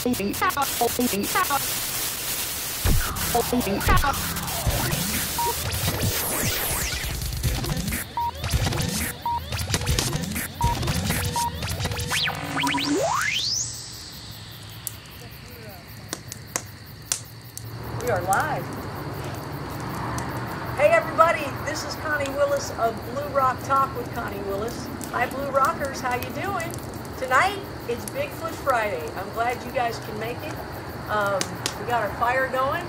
We are live. Hey everybody, this is Connie Willis of Blue Rock Talk with Connie Willis. Hi Blue Rockers, how you doing? Tonight, it's Bigfoot Friday. I'm glad you guys can make it. We got our fire going,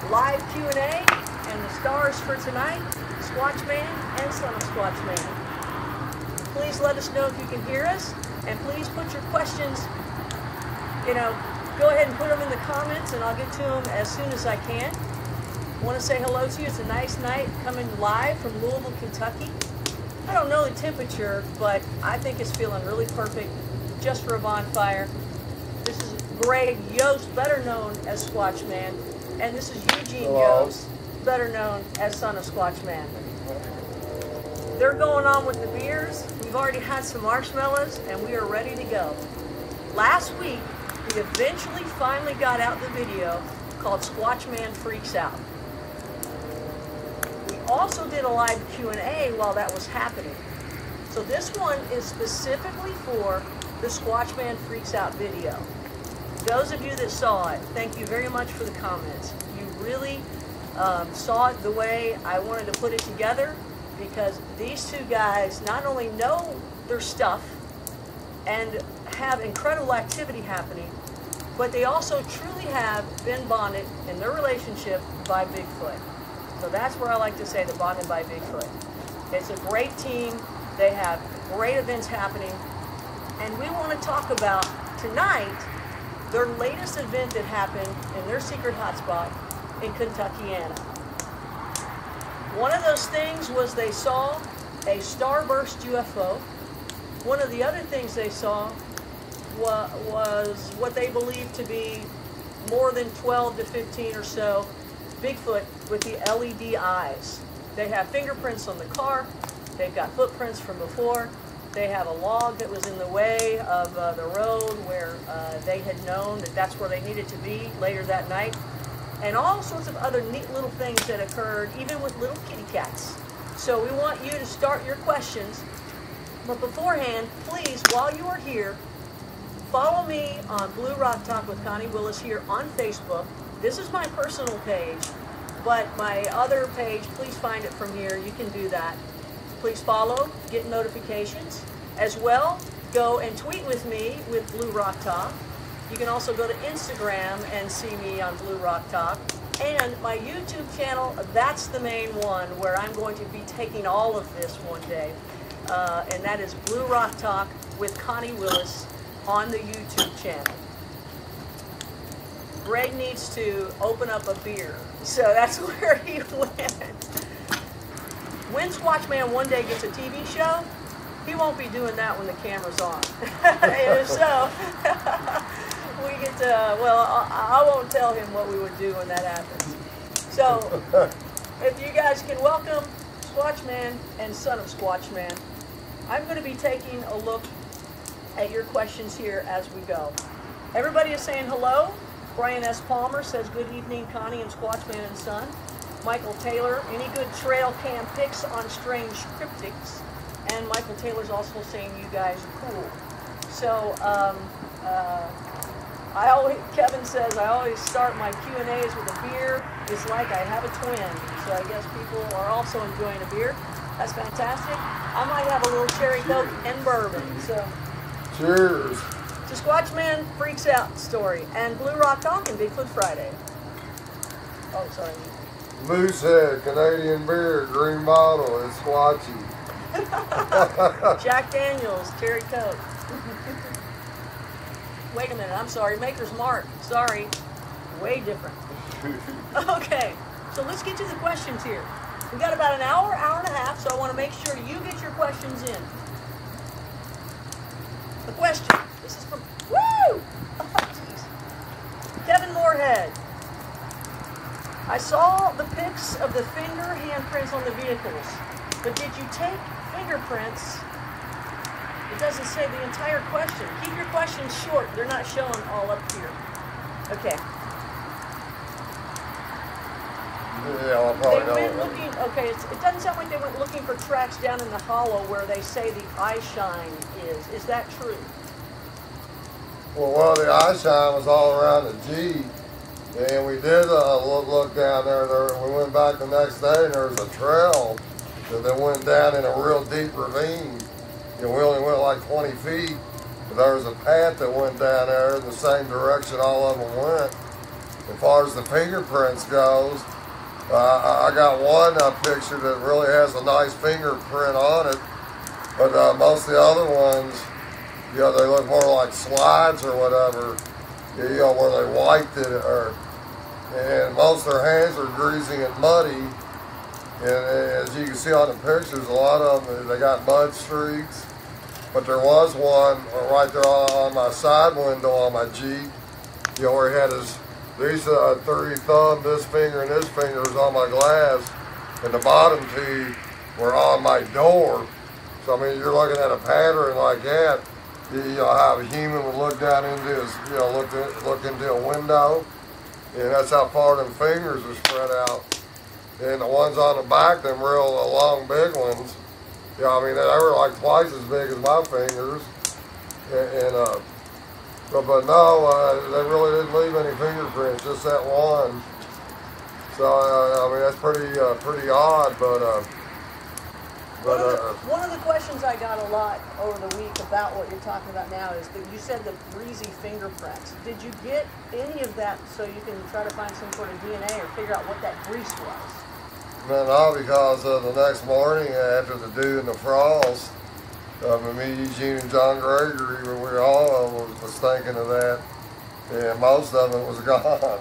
live Q&A, and the stars for tonight, SQUATCHMAN and Son of SQUATCHMAN. Please let us know if you can hear us, and please put your questions, go ahead and put them in the comments, and I'll get to them as soon as I can. I want to say hello to you. It's a nice night coming live from Louisville, Kentucky. I don't know the temperature, but I think it's feeling really perfect just for a bonfire. This is Greg Yost, better known as SQUATCHMAN, and this is Eugene Yost, better known as Son of SQUATCHMAN. They're going on with the beers. We've already had some marshmallows, and we are ready to go. Last week, we eventually finally got out the video called SQUATCHMAN Freaks Out. We also did a live Q&A while that was happening. So this one is specifically for the SQUATCHMAN Freaks Out video. Those of you that saw it, thank you very much for the comments. You really saw it the way I wanted to put it together, because these two guys not only know their stuff and have incredible activity happening, but they also truly have been bonded in their relationship by Bigfoot. So that's where I like to say the bonded by Bigfoot. It's a great team. They have great events happening. And we want to talk about tonight their latest event that happened in their secret hotspot in Kentuckiana. One of those things was they saw a starburst UFO. One of the other things they saw was what they believed to be more than 12 to 15 or so Bigfoot with the LED eyes. They have fingerprints on the car. They've got footprints from before. They have a log that was in the way of the road where they had known that that's where they needed to be later that night. And all sorts of other neat little things that occurred, even with little kitty cats. So we want you to start your questions. But beforehand, please, while you are here, follow me on Blue Rock Talk with Connie Willis here on Facebook. This is my personal page, but my other page, please find it from here. You can do that. Please follow, get notifications. As well, go and tweet with me with Blue Rock Talk. You can also go to Instagram and see me on Blue Rock Talk. And my YouTube channel, that's the main one where I'm going to be taking all of this one day. And that is Blue Rock Talk with Connie Willis on the YouTube channel. Greg needs to open up a beer, so that's where he went. When SQUATCHMAN one day gets a TV show, he won't be doing that when the camera's on. And so, we get to, well, I won't tell him what we would do when that happens. So, if you guys can welcome SQUATCHMAN and Son of SQUATCHMAN, I'm going to be taking a look at your questions here as we go. Everybody is saying hello. Brian S. Palmer says, good evening, Connie and SQUATCHMAN and Son. Michael Taylor, any good trail cam pics on strange cryptids? And Michael Taylor's also saying you guys are cool. So, Kevin says, I always start my Q&As with a beer. It's like I have a twin. So I guess people are also enjoying a beer. That's fantastic. I might have a little cherry Coke and bourbon. So, cheers. To SQUATCHMAN Freaks Out story and Blue Rock Talk and Bigfoot Friday. Oh, sorry. Moosehead, Canadian beer, green bottle, it's squatchy. Jack Daniels, cherry Coke. Wait a minute, I'm sorry. Maker's Mark. Sorry. Way different. Okay, so let's get to the questions here. We got about an hour, hour and a half, so I want to make sure you get your questions in. The question. This is from, woo! Oh, geez. Kevin Moorhead. I saw the pics of the finger handprints on the vehicles, but did you take fingerprints? Did it doesn't say the entire question. Keep your questions short. They're not showing all up here. Okay. Yeah, I probably They went know. looking, okay, it doesn't sound like they went looking for tracks down in the hollow where they say the eye shine is. Is that true? Well, the eye shine was all around the Jeep. And we did look down there. We went back the next day and there was a trail that went down in a real deep ravine. And we only went like 20 feet. But there was a path that went down there in the same direction all of them went. As far as the fingerprints goes, I got one picture that really has a nice fingerprint on it. But most of the other ones, you know, they look more like slides or whatever. You know, where they wiped it, and most of their hands are greasy and muddy. And as you can see on the pictures, a lot of them, they got mud streaks. But there was one right there on my side window on my Jeep, you know, where he had these three thumbs, this finger and this finger was on my glass, and the bottom two were on my door. So, I mean, you're looking at a pattern like that. You know, how a human would look down into his, you know, look into a window, and that's how far them fingers are spread out. And the ones on the back, them real long, big ones, you know, I mean, they were like twice as big as my fingers. But no, they really didn't leave any fingerprints, just that one. So I mean, that's pretty odd, One of the questions I got a lot over the week about what you're talking about now is that you said the greasy fingerprints. Did you get any of that so you can try to find some sort of DNA or figure out what that grease was? no, because the next morning after the dew and the frost, me, Eugene, and John Gregory, we all was thinking of that, and most of it was gone.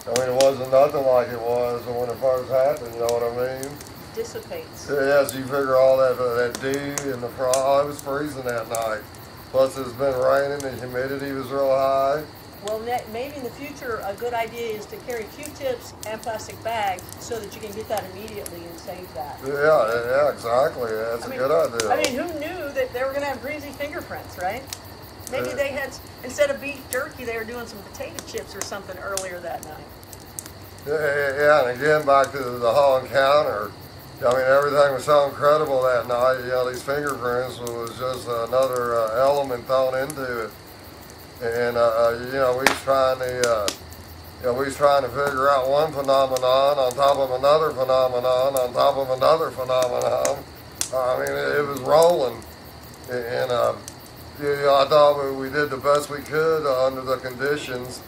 I mean, it wasn't nothing like it was when it first happened, you know what I mean? Dissipates. Yeah, so you figure all that dew and the frost, it was freezing that night. Plus it's been raining, the humidity was real high. Well, maybe in the future a good idea is to carry Q-tips and plastic bags so that you can get that immediately and save that. Yeah, exactly. That's a good idea. I mean, who knew that they were going to have greasy fingerprints, right? Maybe they had, instead of beef jerky, they were doing some potato chips or something earlier that night. Yeah, and again, back to the whole encounter. I mean, everything was so incredible that night. You know, these fingerprints was just another element thrown into it. And you know, we was trying to figure out one phenomenon on top of another phenomenon on top of another phenomenon. I mean, it was rolling, and you know, I thought we did the best we could under the conditions.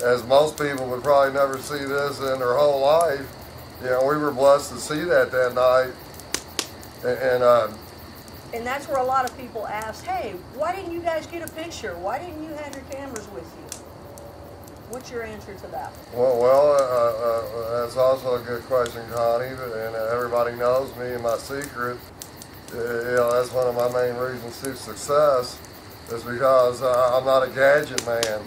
As most people would probably never see this in their whole life. You know, we were blessed to see that night, and that's where a lot of people ask, hey, why didn't you guys get a picture? Why didn't you have your cameras with you? What's your answer to that? Well, that's also a good question, Connie, and everybody knows me and my secret. You know, that's one of my main reasons to success is because I'm not a gadget man.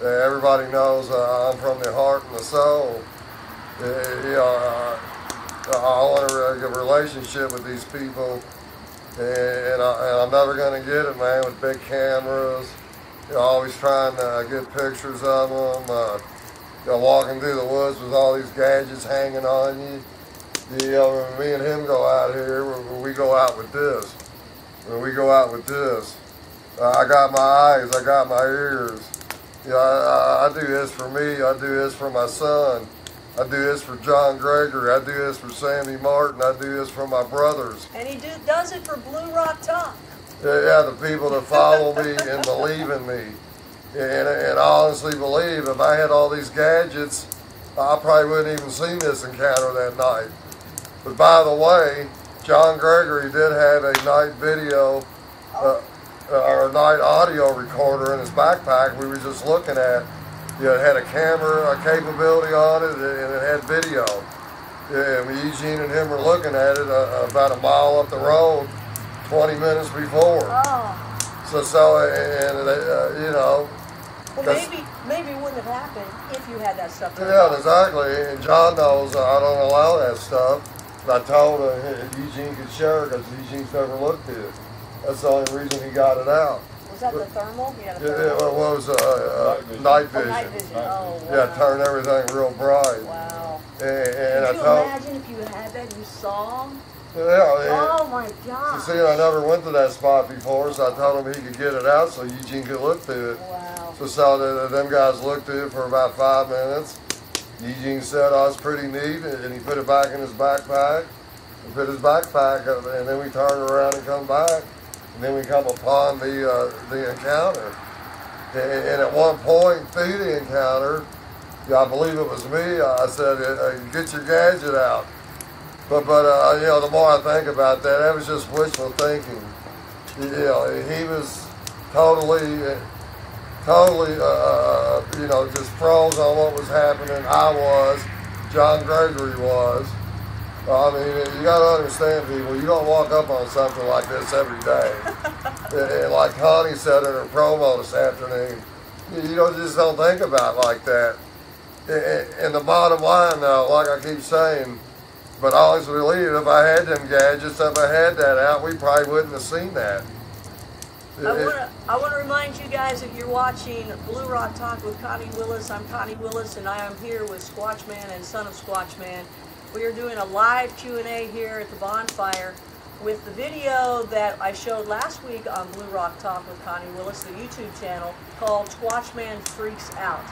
Everybody knows I'm from the heart and the soul. You know, I want a relationship with these people, and I'm never going to get it, man, with big cameras. You know, always trying to get pictures of them. You know, walking through the woods with all these gadgets hanging on you. You know, when me and him go out here, we go out with this. When we go out with this, I got my eyes, I got my ears. You know, I do this for me, I do this for my son. I do this for John Gregory. I do this for Sandy Martin. I do this for my brothers. And he does it for Blue Rock Talk. Yeah, the people that follow me and believe in me. And I honestly believe if I had all these gadgets, I probably wouldn't even seen this encounter that night. But by the way, John Gregory did have a night video or a night audio recorder in his backpack we were just looking at. You know, it had a camera capability on it, and it had video. Yeah, Eugene and him were looking at it about a mile up the road, 20 minutes before. Oh. So you know. Well, maybe it wouldn't have happened if you had that stuff. Yeah, exactly. And John knows I don't allow that stuff. I told him Eugene could share it because Eugene's never looked at it. That's the only reason he got it out. Was that the thermal? He had a Yeah, thermal? it was night vision. Night vision. Oh, wow. Yeah, turn everything real bright. Wow. And Could you imagine if you had that and you saw him? Yeah. Oh my God. See, I never went to that spot before, so I told him he could get it out so Eugene could look through it. Wow. So them guys looked through it for about 5 minutes. Eugene said, "Oh, it's pretty neat," and he put it back in his backpack. He put his backpack up, and then we turned around and come back, and then we come upon the encounter. And at one point through the encounter, I believe it was me, I said, "Get your gadget out." But you know, the more I think about that, that was just wishful thinking. You know, he was totally, you know, just froze on what was happening. I was, John Gregory was. I mean, you got to understand, people, you don't walk up on something like this every day. And like Connie said in her promo this afternoon, you just don't think about it like that. And the bottom line, though, like I keep saying, but I always believe if I had them gadgets, if I had that out, we probably wouldn't have seen that. I want to remind you guys that you're watching Blue Rock Talk with Connie Willis. I'm Connie Willis, and I am here with SQUATCHMAN and son of SQUATCHMAN. We are doing a live Q&A here at the bonfire with the video that I showed last week on Blue Rock Talk with Connie Willis, the YouTube channel, called SQUATCHMAN Freaks Out.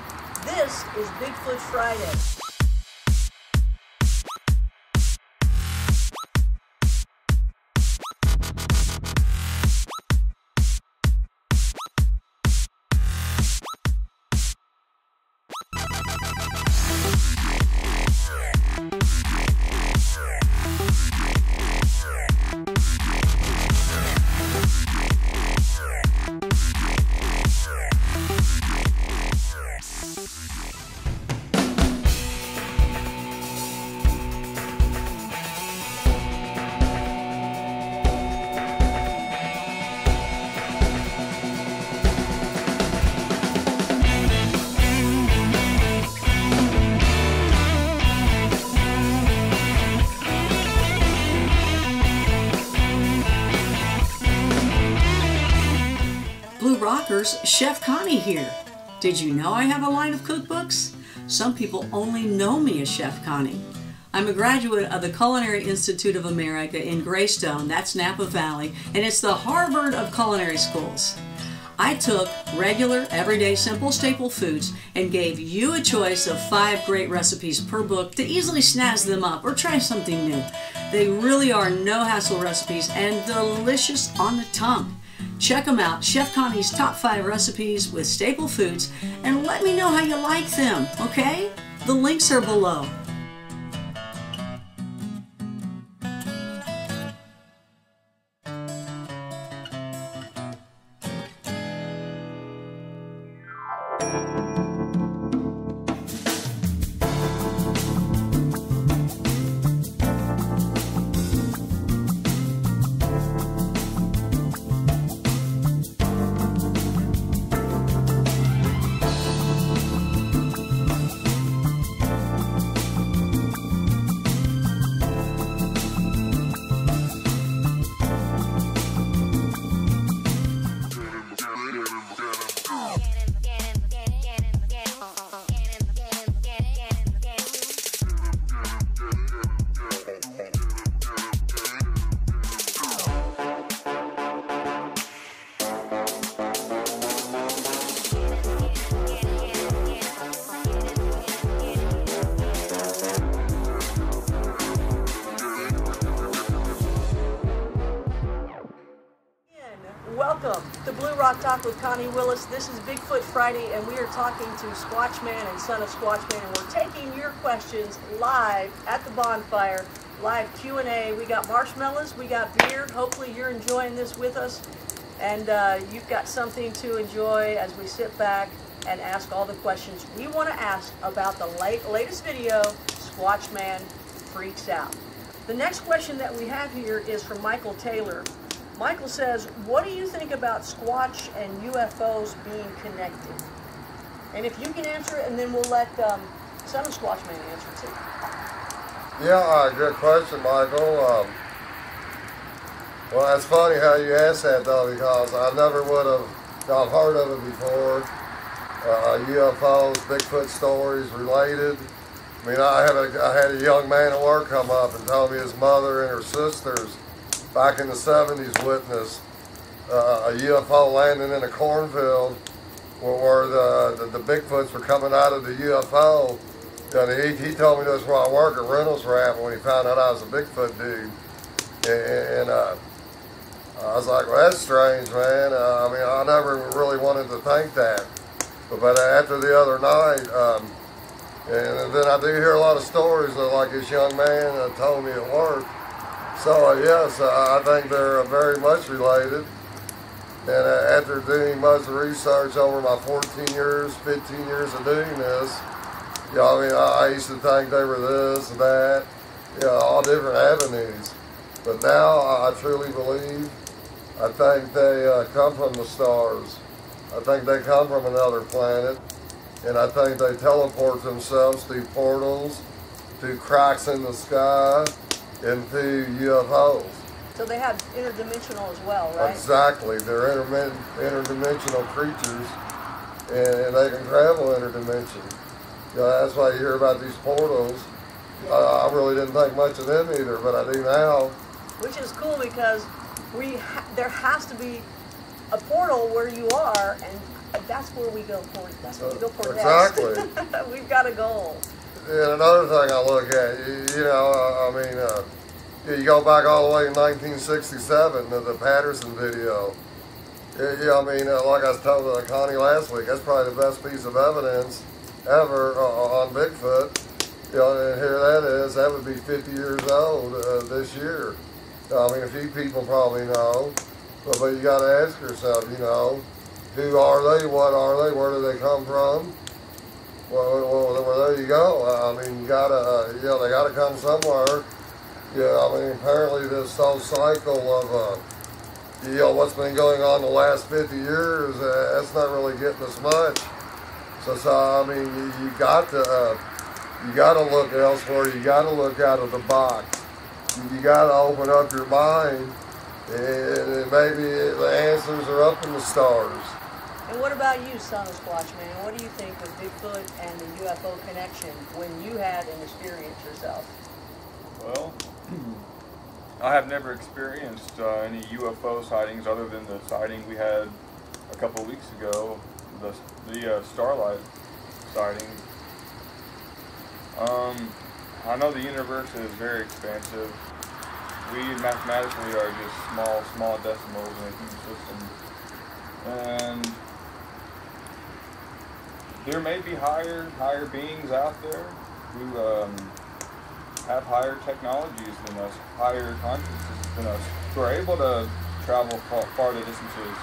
This is Bigfoot Friday. Rockers, Chef Connie here. Did you know I have a line of cookbooks? Some people only know me as Chef Connie. I'm a graduate of the Culinary Institute of America in Greystone, that's Napa Valley, and it's the Harvard of culinary schools. I took regular, everyday, simple staple foods and gave you a choice of 5 great recipes per book to easily snazz them up or try something new. They really are no-hassle recipes and delicious on the tongue. Check them out, Chef Connie's top 5 recipes with staple foods, and let me know how you like them, okay? The links are below. Welcome to Blue Rock Talk with Connie Willis. This is Bigfoot Friday, and we are talking to SQUATCHMAN and son of SQUATCHMAN, and we're taking your questions live at the bonfire, live Q&A. We got marshmallows, we got beer. Hopefully you're enjoying this with us, and you've got something to enjoy as we sit back and ask all the questions we want to ask about the latest video, SQUATCHMAN Freaks Out. The next question that we have here is from Michael Taylor. Michael says, what do you think about Squatch and UFOs being connected? And if you can answer it, and then we'll let son of SQUATCHMAN answer too. Yeah, good question, Michael. Well, that's funny how you asked that though, because I never would have, I've heard of it before. UFOs, Bigfoot stories related. I mean, I had a young man at work come up and tell me his mother and her sisters back in the 70s witnessed a UFO landing in a cornfield where the Bigfoots were coming out of the UFO. And he told me this where I work at Reynolds Wrap when he found out I was a Bigfoot dude. And I was like, well, that's strange, man. I mean, I never really wanted to think that. But after the other night, and then I do hear a lot of stories that, like this young man told me at work. So yes, I think they're very much related. And after doing much research over my 14 years, 15 years of doing this, I mean, I used to think they were this and that, all different avenues. But now I truly believe, I think they come from the stars. I think they come from another planet. And I think they teleport themselves through portals, through cracks in the sky, and through UFOs. So they have interdimensional as well, right? Exactly. They're interdimensional creatures, and they can travel interdimension. That's why you hear about these portals. I really didn't think much of them either, but I do now. Which is cool because there has to be a portal where you are, and that's where we go for. That's where we go for exactly. next. We've got a goal. And another thing I look at, I mean, you go back all the way to 1967 to the Patterson video. I mean, like I was telling Connie last week, that's probably the best piece of evidence ever on Bigfoot. And here that is. That would be 50 years old this year. I mean, a few people probably know, but you got to ask yourself, who are they? What are they? Where do they come from? Well, there you go. I mean, you gotta, they gotta come somewhere. I mean, apparently this whole cycle of, what's been going on the last 50 years, that's not really getting us much. So I mean, you got to look elsewhere. You got to look out of the box. You got to open up your mind, and maybe the answers are up in the stars. And what about you, son of SQUATCHMAN? What do you think of Bigfoot and the UFO connection when you had an experience yourself? Well, I have never experienced any UFO sightings other than the sighting we had a couple of weeks ago, the Starlight sighting. I know the universe is very expansive. We mathematically are just small decimals in a huge system. And there may be higher beings out there who have higher technologies than us, higher consciousnesses than us, who are able to travel farther distances.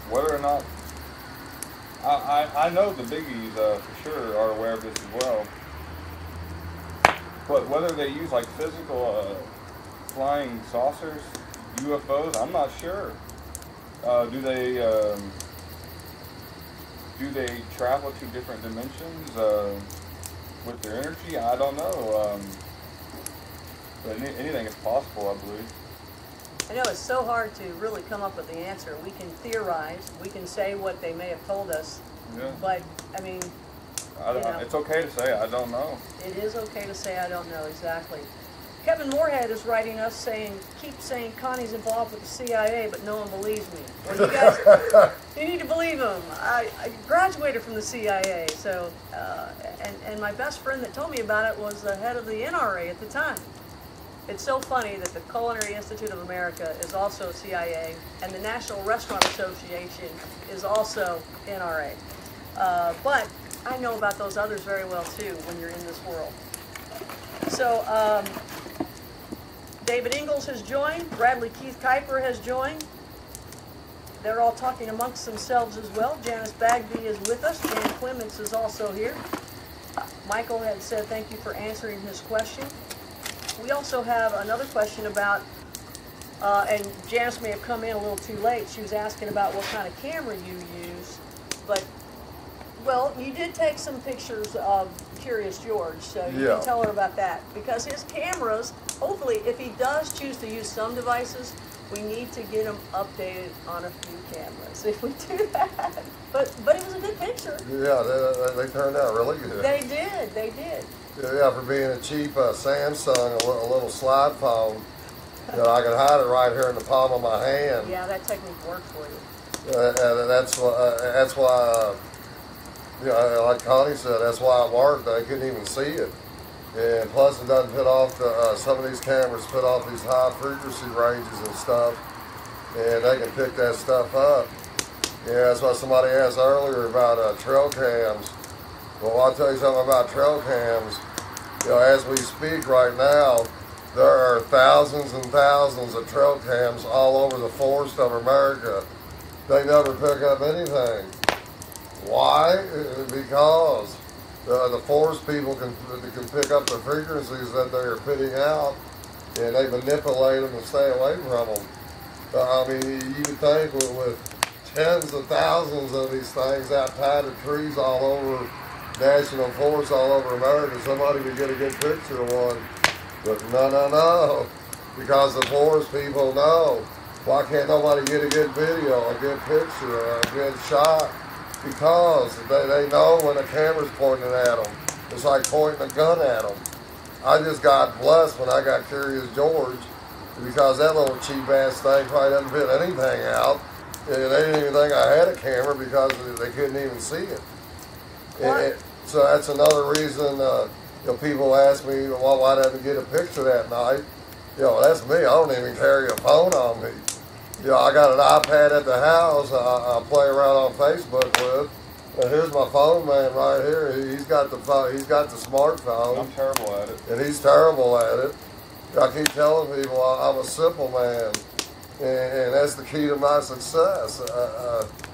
Whether or not, I know the biggies for sure are aware of this as well. But whether they use like physical flying saucers, UFOs, I'm not sure. Do they travel to different dimensions with their energy? I don't know. But anything is possible, I believe. I know it's so hard to really come up with the answer. We can theorize, we can say what they may have told us, but I mean, it's okay to say I don't know. It is okay to say I don't know, exactly. Kevin Moorhead is writing us keep saying Connie's involved with the CIA, but no one believes me. Well, you guys, you need to believe him. I graduated from the CIA, so, and my best friend that told me about it was the head of the NRA at the time. It's so funny that the Culinary Institute of America is also CIA, and the National Restaurant Association is also NRA. But I know about those others very well, too, when you're in this world. So, David Ingalls has joined. Bradley Keith Kuiper has joined. They're all talking amongst themselves as well. Janice Bagby is with us. Jan Clements is also here. Michael had said thank you for answering his question. We also have another question about, and Janice may have come in a little too late. She was asking about what kind of camera you use. But Well, you did take some pictures of Curious George, so you Yeah. can tell her about that. Because his cameras, hopefully, if he does choose to use some devices, we need to get him updated on a few cameras if we do that. But it was a good picture. Yeah, they turned out really good. They did. Yeah, for being a cheap Samsung, a little slide phone, I can hide it right here in the palm of my hand. Yeah, that technique worked for you. And that's why, like Connie said, that's why it worked. They couldn't even see it. And plus, it doesn't put off some of these cameras put off these high frequency ranges and stuff, and they can pick that stuff up. Yeah, that's why somebody asked earlier about trail cams. Well, I'll tell you something about trail cams. As we speak right now, there are thousands and thousands of trail cams all over the forest of America. They never pick up anything. Why? Because the forest people can pick up the frequencies that they are putting out, and they manipulate them and stay away from them. I mean, you would think with tens of thousands of these things out tied to trees all over national forests all over America, somebody would get a good picture of one. But no, because the forest people know. Why can't nobody get a good video, a good picture, a good shot? Because they know when the camera's pointing at them. It's like pointing a gun at them. I just got blessed when I got Curious George, because that little cheap ass thing probably doesn't fit anything out. And they didn't even think I had a camera because they couldn't even see it. So that's another reason people ask me, well, why didn't I get a picture that night? That's me. I don't even carry a phone on me. I got an iPad at the house I play around on Facebook with. And here's my phone man right here. He's got the phone. He's got the smartphone. I'm terrible at it. And he's terrible at it. I keep telling people I'm a simple man, and that's the key to my success.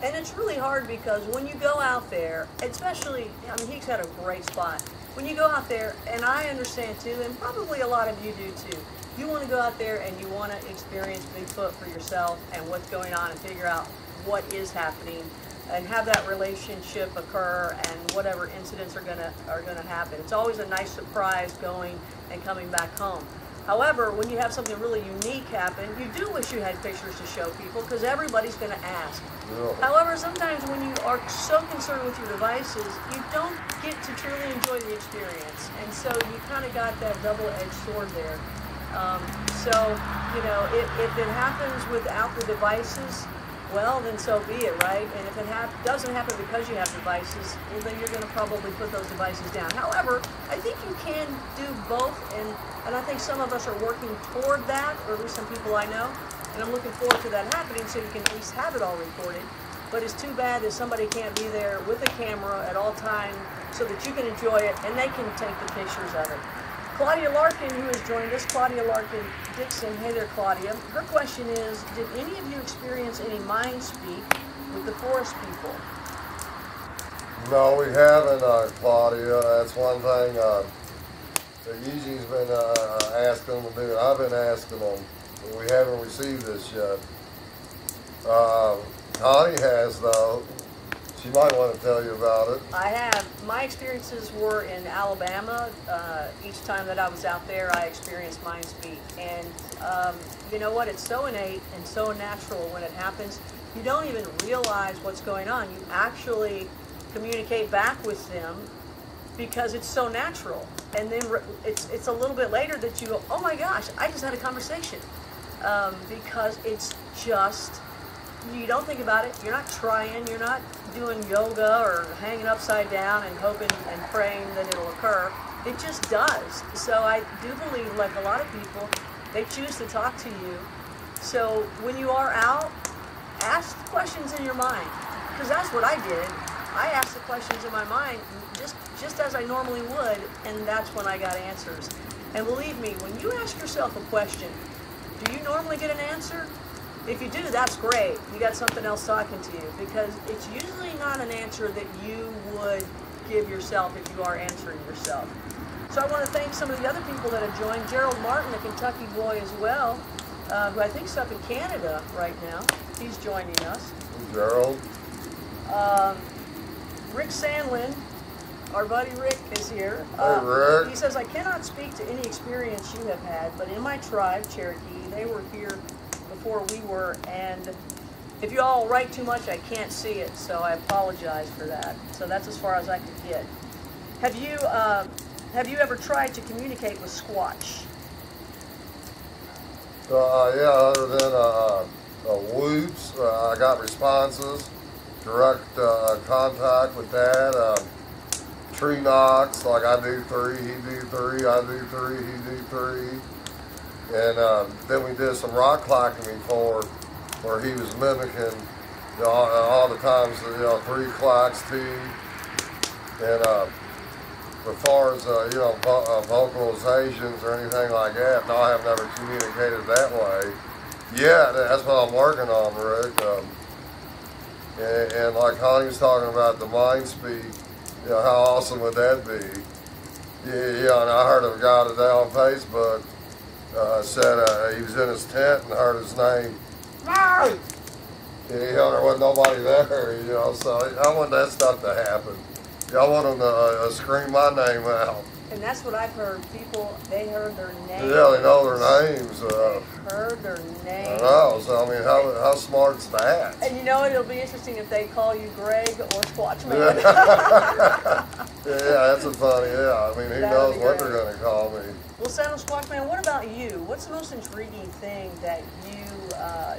And it's really hard because when you go out there, especially, he's got a great spot. When you go out there, and I understand too, and probably a lot of you do too, you want to go out there and you want to experience Bigfoot for yourself and what's going on and figure out what is happening and have that relationship occur and whatever incidents are gonna happen. It's always a nice surprise going and coming back home. However, when you have something really unique happen, you do wish you had pictures to show people because everybody's going to ask. Yeah. However, sometimes when you are so concerned with your devices, you don't get to truly enjoy the experience. And so you kind of got that double-edged sword there. If it happens without the devices, well, then so be it, right? And if it doesn't happen because you have devices, well, then you're going to probably put those devices down. However, I think you can do both, and I think some of us are working toward that, or at least some people I know, and I'm looking forward to that happening so you can at least have it all recorded. But it's too bad that somebody can't be there with a camera at all times so that you can enjoy it and they can take the pictures of it. Claudia Larkin, who has joined us, Claudia Larkin Dixon. Hey there, Claudia. Her question is, did any of you experience any mind speak with the forest people? No, we haven't, Claudia. That's one thing Yuji's been asking them to do. I've been asking them. We haven't received this yet. Connie has, though. She might want to tell you about it. I have. My experiences were in Alabama. Each time that I was out there, I experienced mind speak. And you know what? It's so innate and so natural when it happens. You don't even realize what's going on. You actually communicate back with them because it's so natural. And then it's a little bit later that you go, oh my gosh, I just had a conversation. Because it's just, you don't think about it. You're not trying. You're not doing yoga or hanging upside down and hoping and praying that it'll occur. It just does. So I do believe, like a lot of people, they choose to talk to you. So when you are out, ask questions in your mind, because that's what I did. I asked the questions in my mind just as I normally would, and that's when I got answers. And believe me, when you ask yourself a question, do you normally get an answer? If you do, that's great. You got something else talking to you, because it's usually not an answer that you would give yourself if you are answering yourself. So I want to thank some of the other people that have joined. Gerald Martin, a Kentucky boy as well, who I think is up in Canada right now. He's joining us. Gerald. Rick Sandlin, our buddy Rick, is here. Hey, Rick. He says, I cannot speak to any experience you have had, but in my tribe, Cherokee, they were here before we were, and if you all write too much, I can't see it, so I apologize for that. So that's as far as I could get. Have you ever tried to communicate with Squatch? Yeah, other than whoops, I got responses, direct contact with Dad, tree knocks, like I do 3, he do 3, I do 3, he do 3. And then we did some rock clacking before, where he was mimicking, you know, all the times, you know, 3 clacks, 2. And as far as, you know, vocalizations or anything like that, no, I have never communicated that way. Yeah, that's what I'm working on, Rick. And like Connie was talking about the mind speak, you know, how awesome would that be? Yeah, and I heard of a guy today on Facebook said he was in his tent and heard his name. You know, there wasn't nobody there, you know, so I want that stuff to happen. I want them to scream my name out. And that's what I've heard. People, they heard their names. Yeah, they know their names. They heard their names. I know, so I mean, how smart's that? And you know, it'll be interesting if they call you Greg or Squatchman. Yeah, that's a funny, yeah. I mean, who knows what they're going to call me. Well, Saddle Squatchman, what about you? What's the most intriguing thing that you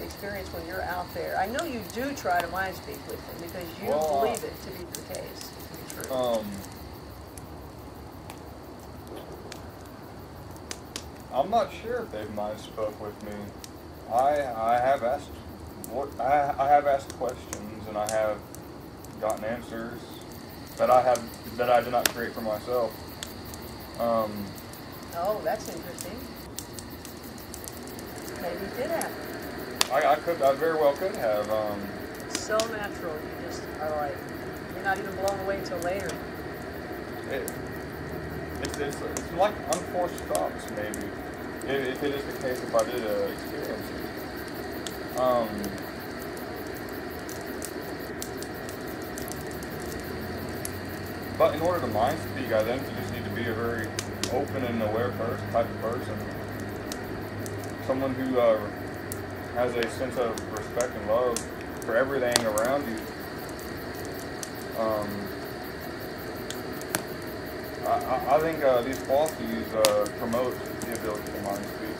experience when you're out there? I know you do try to mind speak with them because you believe it to be the case. To be true. I'm not sure if they've mind spoke with me. I have asked I have asked questions and I have gotten answers that I did not create for myself. Oh, that's interesting. Maybe it did happen. I very well could have. It's so natural. You just are like, you're not even blown away until later. It's like unforced thoughts, maybe. If it is the case, if I did experience it. But in order to mind speak, I then just need to be a very open and aware type of person. Someone who has a sense of respect and love for everything around you. I think these qualities promote the ability to mind speak.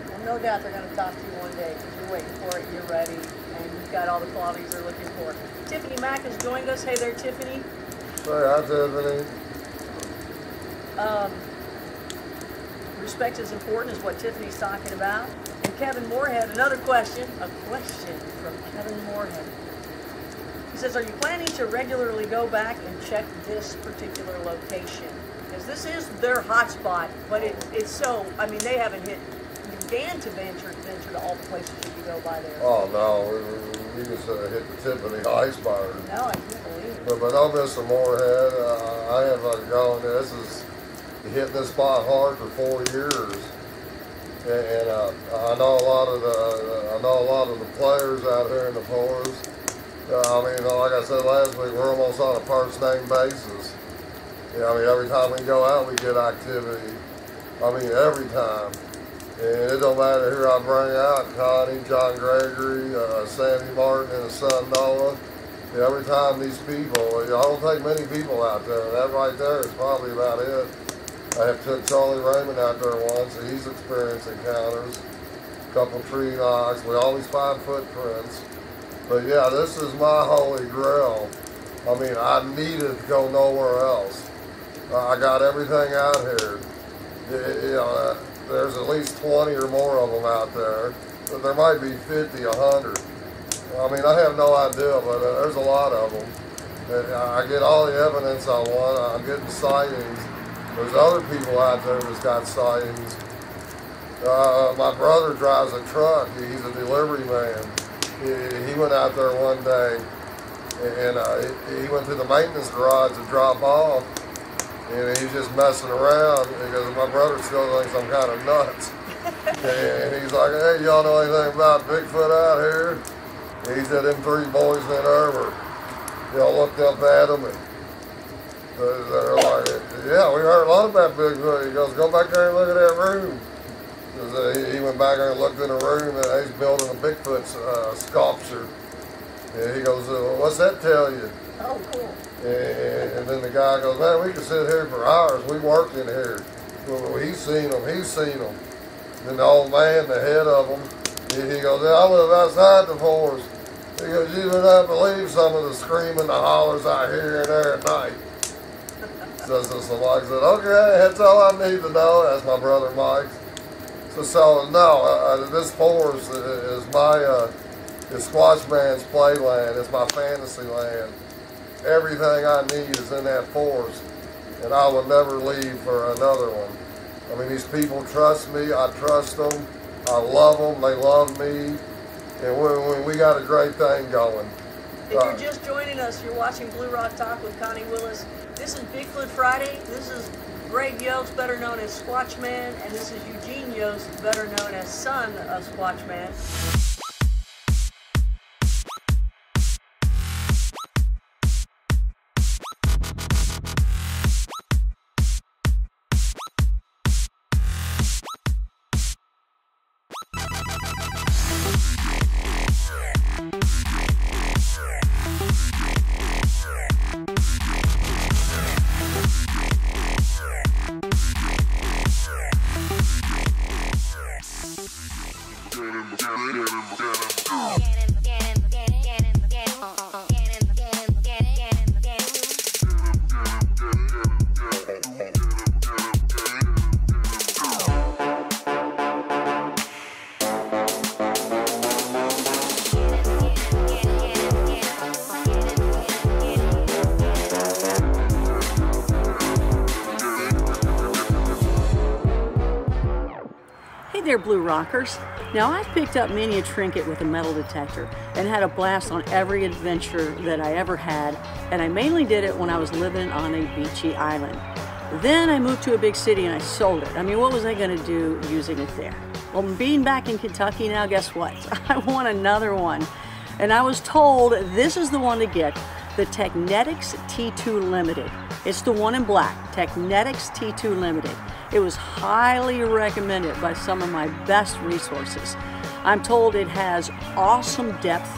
Well, no doubt they're going to talk to you one day because you're waiting for it, you're ready, and you've got all the qualities they're looking for. Tiffany Mack has joined us. Hey there, Tiffany. Hey, hi, Tiffany. Respect is important is what Tiffany's talking about. And Kevin Moorhead, another question. A question from Kevin Moorhead. He says, are you planning to regularly go back and check this particular location? Because this is their hotspot, but it's so, I mean, they haven't began to venture to all the places you can go by there. Oh, no, we just hit the tip of the iceberg. No, I can't believe it. But no, Mr. Moorhead, I have gone, this is hitting this spot hard for 4 years. And I know a lot of the players out here in the forest. I mean, like I said last week, we're almost on a first name basis. Yeah, I mean, every time we go out, we get activity. I mean, every time. And it don't matter who I bring out, Connie, John Gregory, Sandy Martin, and his son Noah. Yeah, every time these people, I don't take many people out there. That right there is probably about it. I have took Charlie Raymond out there once, and he's experienced encounters. A couple tree knocks. We always find footprints. But yeah, this is my holy grail. I mean, I needed to go nowhere else. I got everything out here. You know, there's at least 20 or more of them out there. But there might be 50, 100. I mean, I have no idea, but there's a lot of them. And I get all the evidence I want. I'm getting sightings. There's other people out there that's got sightings. My brother drives a truck. He's a delivery man. He went out there one day, and he went to the maintenance garage to drop off, and he's just messing around because my brother still thinks I'm kind of nuts. And he's like, hey, y'all know anything about Bigfoot out here? He said them three boys in there were, looked up at him and they're like, yeah, we heard a lot about Bigfoot. He goes, go back there and look at that room. He went back there and looked in the room and he's building a Bigfoot sculpture. And he goes, what's that tell you? Oh, cool. And then the guy goes, man, we can sit here for hours. We worked in here. Well, he's seen them. Then the old man, the head of them, he goes, yeah, I live outside the forest. He goes, you would not believe some of the screaming, the hollers I hear in there at night. So Mike said, okay, that's all I need to know. That's my brother Mike. So no, this forest is my, is SQUATCHMAN's playland. It's my fantasy land. Everything I need is in that forest, and I will never leave for another one. I mean, these people trust me. I trust them. I love them. They love me. And we got a great thing going. If you're just joining us, you're watching Blue Rock Talk with Connie Willis. This is Bigfoot Friday. This is Greg Yost, better known as SQUATCHMAN, and this is Eugene Yost, better known as son of SQUATCHMAN. There, Blue Rockers. Now, I've picked up many a trinket with a metal detector and had a blast on every adventure that I ever had, and I mainly did it when I was living on a beachy island. Then I moved to a big city and I sold it. I mean, what was I going to do using it there? Well, being back in Kentucky now, guess what? I want another one. And I was told this is the one to get, the Technetics T2 Limited. It's the one in black, Technetics T2 Limited. It was highly recommended by some of my best resources. I'm told it has awesome depth,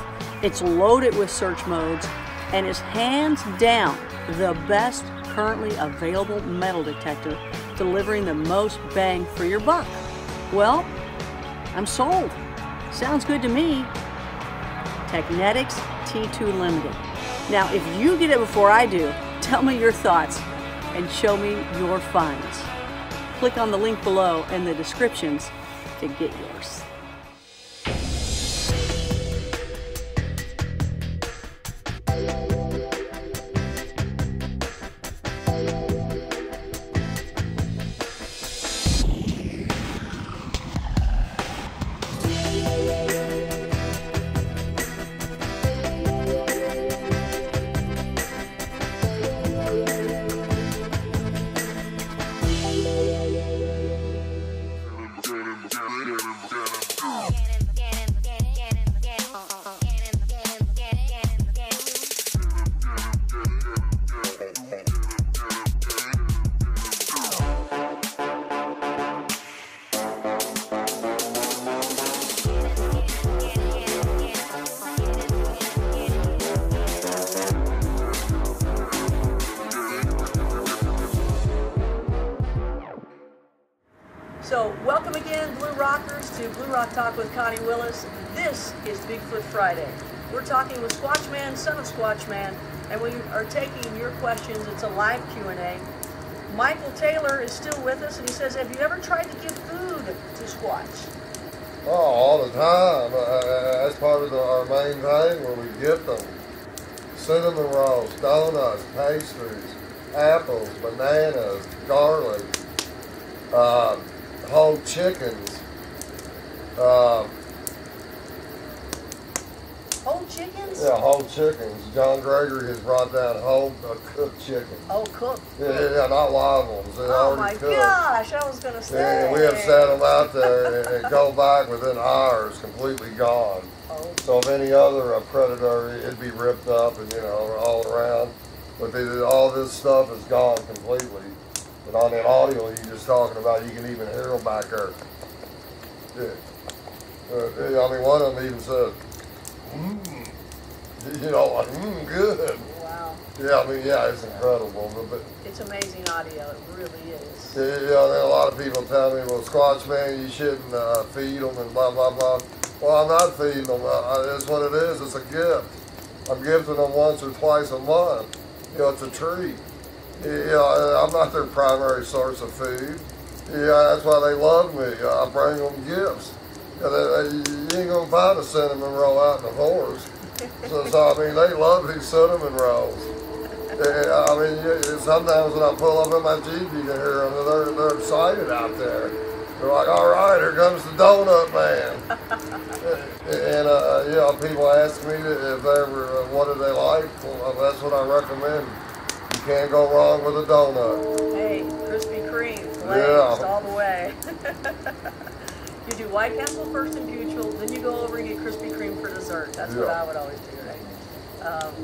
it's loaded with search modes, and is hands down the best currently available metal detector, delivering the most bang for your buck. Well, I'm sold. Sounds good to me. Technetics T2 Limited. Now, if you get it before I do, tell me your thoughts and show me your finds. Click on the link below in the descriptions to get yours. So welcome again, Blue Rockers, to Blue Rock Talk with Connie Willis. This is Bigfoot Friday. We're talking with SQUATCHMAN, son of SQUATCHMAN, and we are taking your questions. It's a live Q&A. Michael Taylor is still with us, and he says, have you ever tried to give food to Squatch? Oh, all the time. That's part of our main thing where we get them. Cinnamon rolls, donuts, pastries, apples, bananas, garlic, whole chickens. Whole chickens? Yeah, whole chickens. John Gregory has brought down whole cooked chickens. Oh, cooked? Yeah, not live ones. They're oh already my cooked. gosh, I was going to say. And we have set them out there and go back within hours, completely gone. Oh Uh-oh. So if any other predator, it'd be ripped up and, you know, all around. But all this stuff is gone completely. But on that audio you're just talking about, you can even hear them back there. Yeah. I mean, one of them even said, you know, like, good. Wow. Yeah, I mean, yeah, it's incredible. But it's amazing audio. It really is. Yeah, then a lot of people tell me, well, SQUATCHMAN, you shouldn't feed them and blah, blah, blah. Well, I'm not feeding them. It's what it is. It's a gift. I'm gifting them once or twice a month. You know, it's a treat. You know, I'm not their primary source of food. Yeah, that's why they love me. I bring them gifts. You ain't going to find a cinnamon roll out in the forest. So, I mean, they love these cinnamon rolls. I mean, sometimes when I pull up in my Jeep, you can hear them. They're excited out there. They're like, all right, here comes the donut man. And, you know, people ask me if they ever, what do they like? Well, that's what I recommend. You can't go wrong with a donut. Hey, Krispy Kreme, glazed all the way. You do White Castle first and Mutual, then you go over and get Krispy Kreme for dessert. That's what I would always do, right?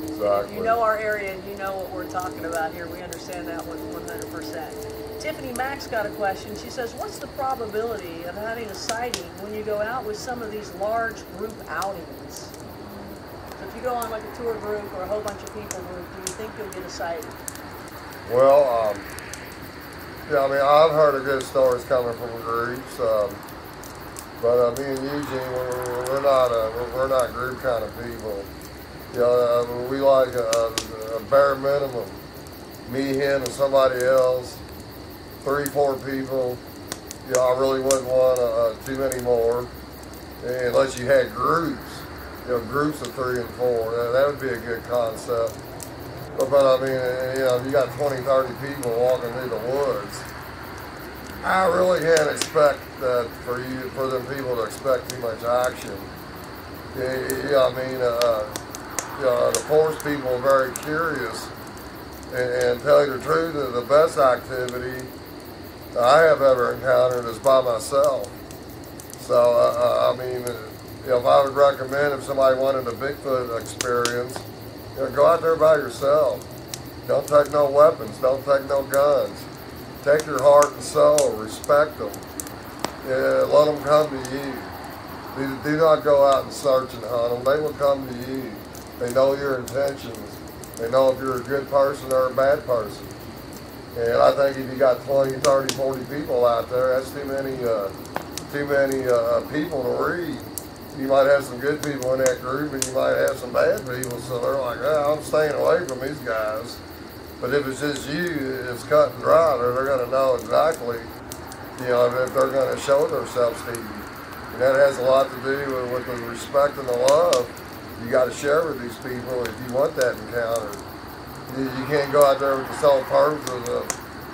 Exactly. If you know our area and you know what we're talking about here, we understand that 100%. Tiffany Mack's got a question. She says, what's the probability of having a sighting when you go out with some of these large group outings? So if you go on like a tour group or a whole bunch of people group, do you think you'll get a sighting? Well, yeah, I mean, I've heard of good stories coming from groups. But me and Eugene, we're not group kind of people. You know, we like a bare minimum. Me, him, and somebody else. 3, 4 people. You know, I really wouldn't want too many more, unless you had groups. You know, groups of 3 and 4. That would be a good concept. But I mean, you know, if you got 20, 30 people walking through the woods, I really can't expect that for them people to expect too much action. Yeah, I mean, you know, the forest people are very curious, and tell you the truth, the best activity I have ever encountered is by myself. So, I mean, you know, if I would recommend if somebody wanted a Bigfoot experience, you know, go out there by yourself. Don't take no weapons. Don't take no guns. Take your heart and soul. Respect them. Yeah, let them come to you. Do not go out and search and hunt them. They will come to you. They know your intentions. They know if you're a good person or a bad person. And I think if you got 20, 30, 40 people out there, that's too many people to read. You might have some good people in that group, and you might have some bad people. So they're like, oh, I'm staying away from these guys. But if it's just you, it's cut and dry. They're going to know exactly, you know, if they're going to show themselves to you. And that has a lot to do with the respect and the love you got to share with these people if you want that encounter. You can't go out there with the sole purpose of,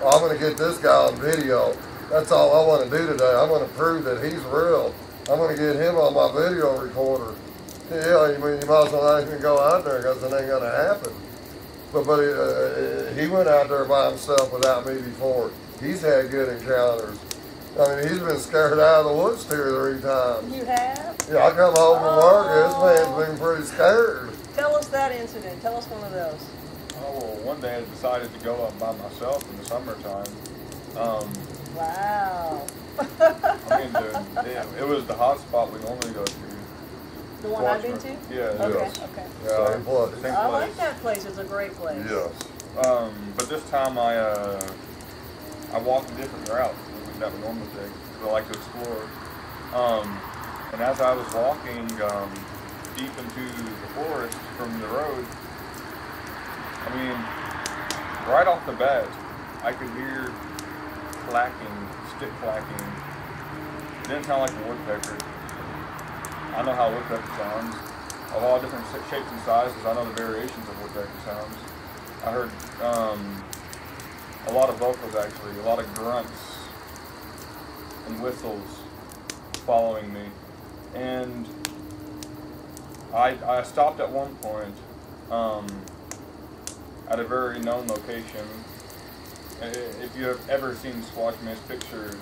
I'm going to get this guy on video. That's all I want to do today. I'm going to prove that he's real. I'm going to get him on my video recorder. Yeah, you might as well not even go out there because it ain't going to happen. But he went out there by himself without me before. He's had good encounters. I mean, he's been scared out of the woods 2 or 3 times. You have? Yeah, I come home from work and this man's been pretty scared. Tell us that incident. Tell us one of those. Oh, well, one day I decided to go up by myself in the summertime. Wow. I mean, it was the hot spot we normally go to. The one I've been to? Yeah. Okay, Yes. okay. Yeah, same place. Same I place. like that place. It's a great place. Yes. But this time I walked a different route that we normally take because I like to explore. And as I was walking deep into the forest from the road, I mean, right off the bat, I could hear clacking, stick clacking. It didn't sound like a woodpecker. I know how a woodpecker sounds. Of all different shapes and sizes, I know the variations of woodpecker sounds. I heard a lot of vocals actually, a lot of grunts and whistles following me. And I stopped at one point at a very known location. If you have ever seen SQUATCHMAN's pictures,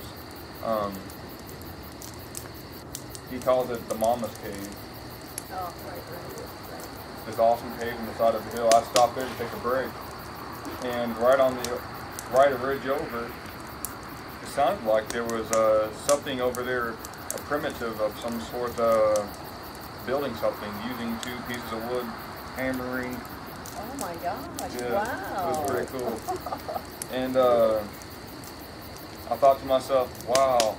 he calls it the Mama's Cave. Oh, right, right. This awesome cave on the side of the hill. I stopped there to take a break, and right on the right a ridge over, it sounded like there was something over there, a primitive of some sort, building something using 2 pieces of wood, hammering. Oh my gosh! Yeah, Wow. it was pretty cool. And I thought to myself, wow.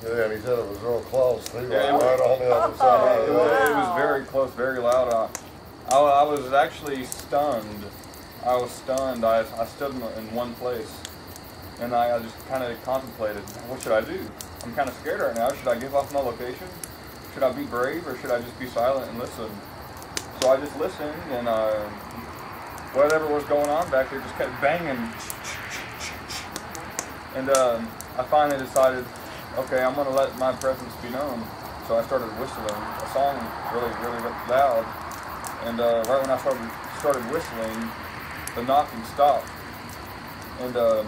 Yeah, and he said it was real close too, Yeah, right on the other side. It was very close, very loud. I was actually stunned. I was stunned. I stood in one place, and I just kind of contemplated, what should I do? I'm kind of scared right now. Should I give off my location? Should I be brave, or should I just be silent and listen? So I just listened, and whatever was going on back there just kept banging. And I finally decided, okay, I'm going to let my presence be known. So I started whistling a song really, really loud. And right when I started whistling, the knocking stopped. And I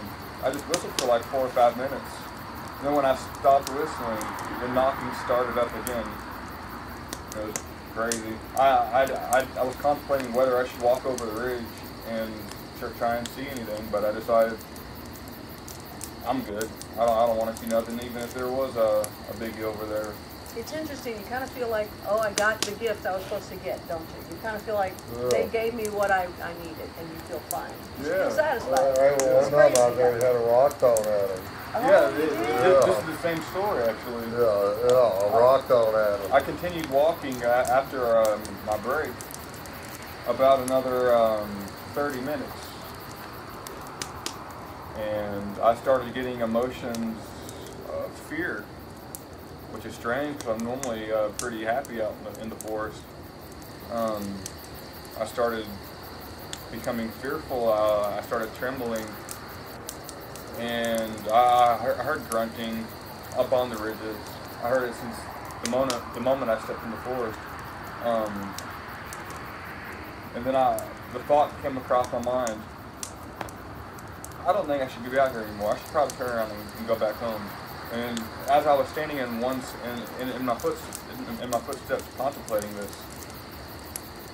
just whistled for like 4 or 5 minutes. And then when I stopped whistling, the knocking started up again. It was crazy. I was contemplating whether I should walk over the ridge and try and see anything, but I decided I'm good. I don't want to see nothing, even if there was a biggie over there. It's interesting. You kind of feel like, oh, I got the gift I was supposed to get, don't you? You kind of feel like they gave me what I needed, and you feel fine. You feel satisfied. One time out there, he had a rock thrown at him. Yeah, this is the same story, actually. Yeah, a rock thrown at him. I continued walking after my break, about another 30 minutes. And I started getting emotions of fear, which is strange because I'm normally pretty happy out in the forest. I started becoming fearful. I started trembling, and I heard grunting up on the ridges. I heard it since the moment I stepped in the forest. And then the thought came across my mind, I don't think I should be out here anymore. I should probably turn around and go back home. And as I was standing in my footsteps contemplating this,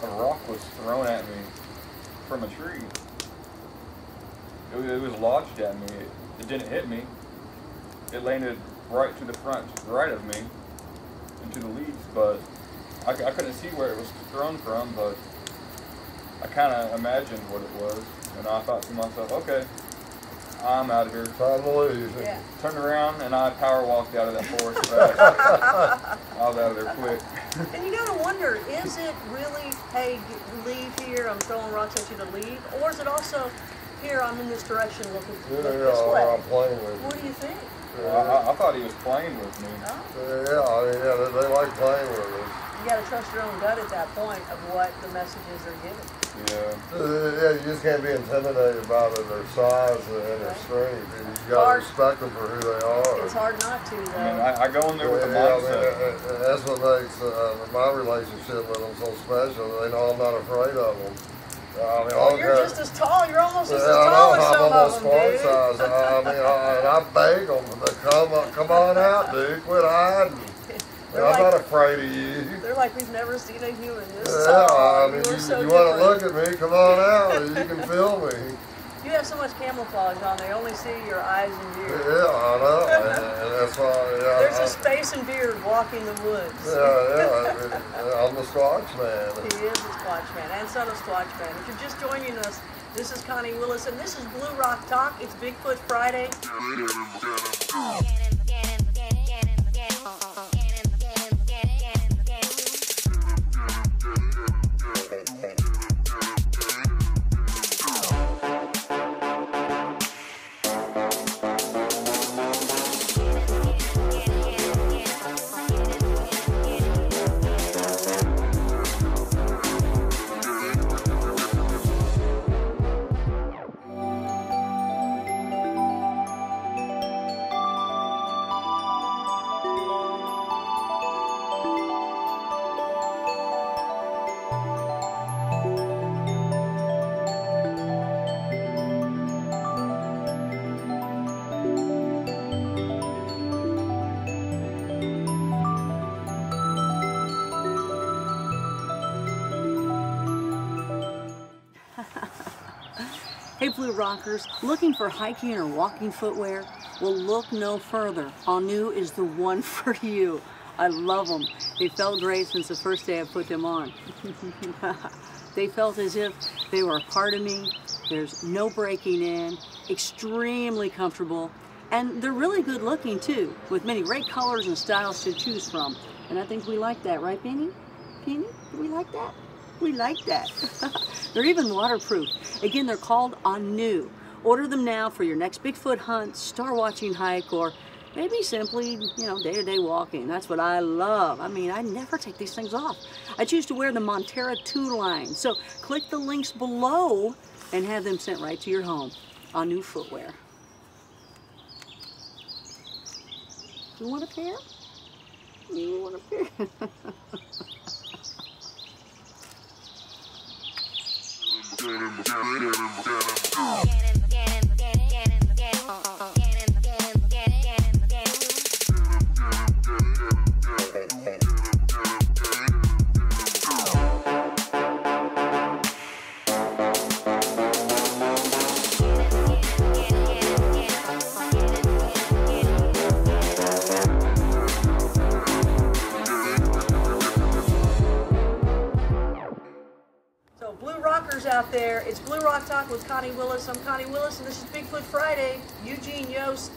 a rock was thrown at me from a tree. It was lodged at me. It didn't hit me. It landed right to the front, right of me, into the leaves. But I couldn't see where it was thrown from, but I kind of imagined what it was. And I thought to myself, okay, I'm out of here. Time to leave. Yeah. Turned around and I power walked out of that forest fast. I was out of there quick. And you gotta wonder, is it really, hey, leave here, I'm throwing rocks at you to leave? Or is it also, here, I'm in this direction, look this way? I'm playing with you. What do you think? I thought he was playing with me. Oh. Yeah, they like playing with us. You gotta trust your own gut at that point of what the messages are giving. Yeah, you just can't be intimidated by their size and their strength. You gotta respect them for who they are. It's hard not to, though. I mean, I go in there with a mindset. That's what makes my relationship with them so special. They know I'm not afraid of them. I mean, well, you're just as tall. You're almost as tall as some of them, dude. Size. I mean, and I beg them to come on out, dude. Quit hiding. I'm not afraid of you. They're like, we've never seen a human this tall. tall. I mean, you want to look at me, come on out. You can feel me. You have so much camouflage on, they only see your eyes and beard. Yeah, I know. and that's why. Yeah, there's a space and beard walking the woods. Yeah. I'm the SQUATCHMAN. He is the SQUATCHMAN and son of SQUATCHMAN. If you're just joining us, this is Connie Willis, and this is Blue Rock Talk. It's Bigfoot Friday. Hey Blue Rockers, looking for hiking or walking footwear? Well, look no further. All New is the one for you. I love them. They felt great since the first day I put them on. They felt as if they were a part of me. There's no breaking in, extremely comfortable, and they're really good looking too, with many great colors and styles to choose from. And I think we like that, right, Penny? Penny, do we like that? We like that. They're even waterproof. Again, they're called On New. Order them now for your next Bigfoot hunt, star watching hike, or maybe simply, day-to-day walking. That's what I love. I mean, I never take these things off. I choose to wear the Montera 2 line. So click the links below and have them sent right to your home on New footwear. You want a pair? You want a pair? Out there, it's Blue Rock Talk with Connie Willis. I'm Connie Willis, and this is Bigfoot Friday. Eugene Yost,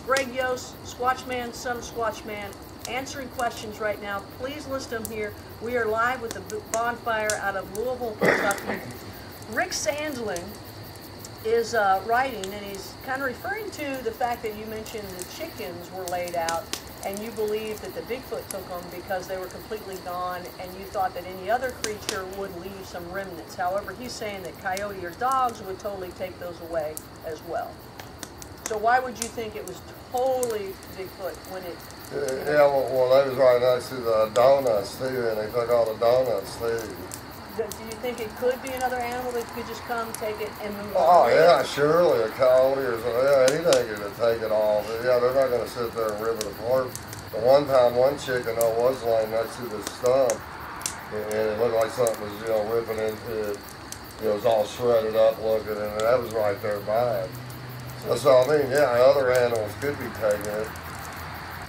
Greg Yost, Squatchman, son of Squatchman, answering questions right now. Please list them here. We are live with the Bonfire out of Louisville, Kentucky. Rick Sandling is writing, and he's kind of referring to the fact that you mentioned the chickens were laid out, and you believe that the Bigfoot took them because they were completely gone, and you thought that any other creature would leave some remnants. However, he's saying that coyote or dogs would totally take those away as well. So why would you think it was totally Bigfoot when it... Yeah, well, they was right next to the donuts, too, and they took all the donuts, too. Do you think it could be another animal that could just come, take it, and move on? Oh, yeah, surely. A coyote or something. Yeah, anything could take it off. Yeah, they're not going to sit there and rip it apart. The one time, one chicken was laying next to the stump, and it looked like something was, ripping into it. It was all shredded up looking, and that was right there by it. So I mean, yeah, other animals could be taking it.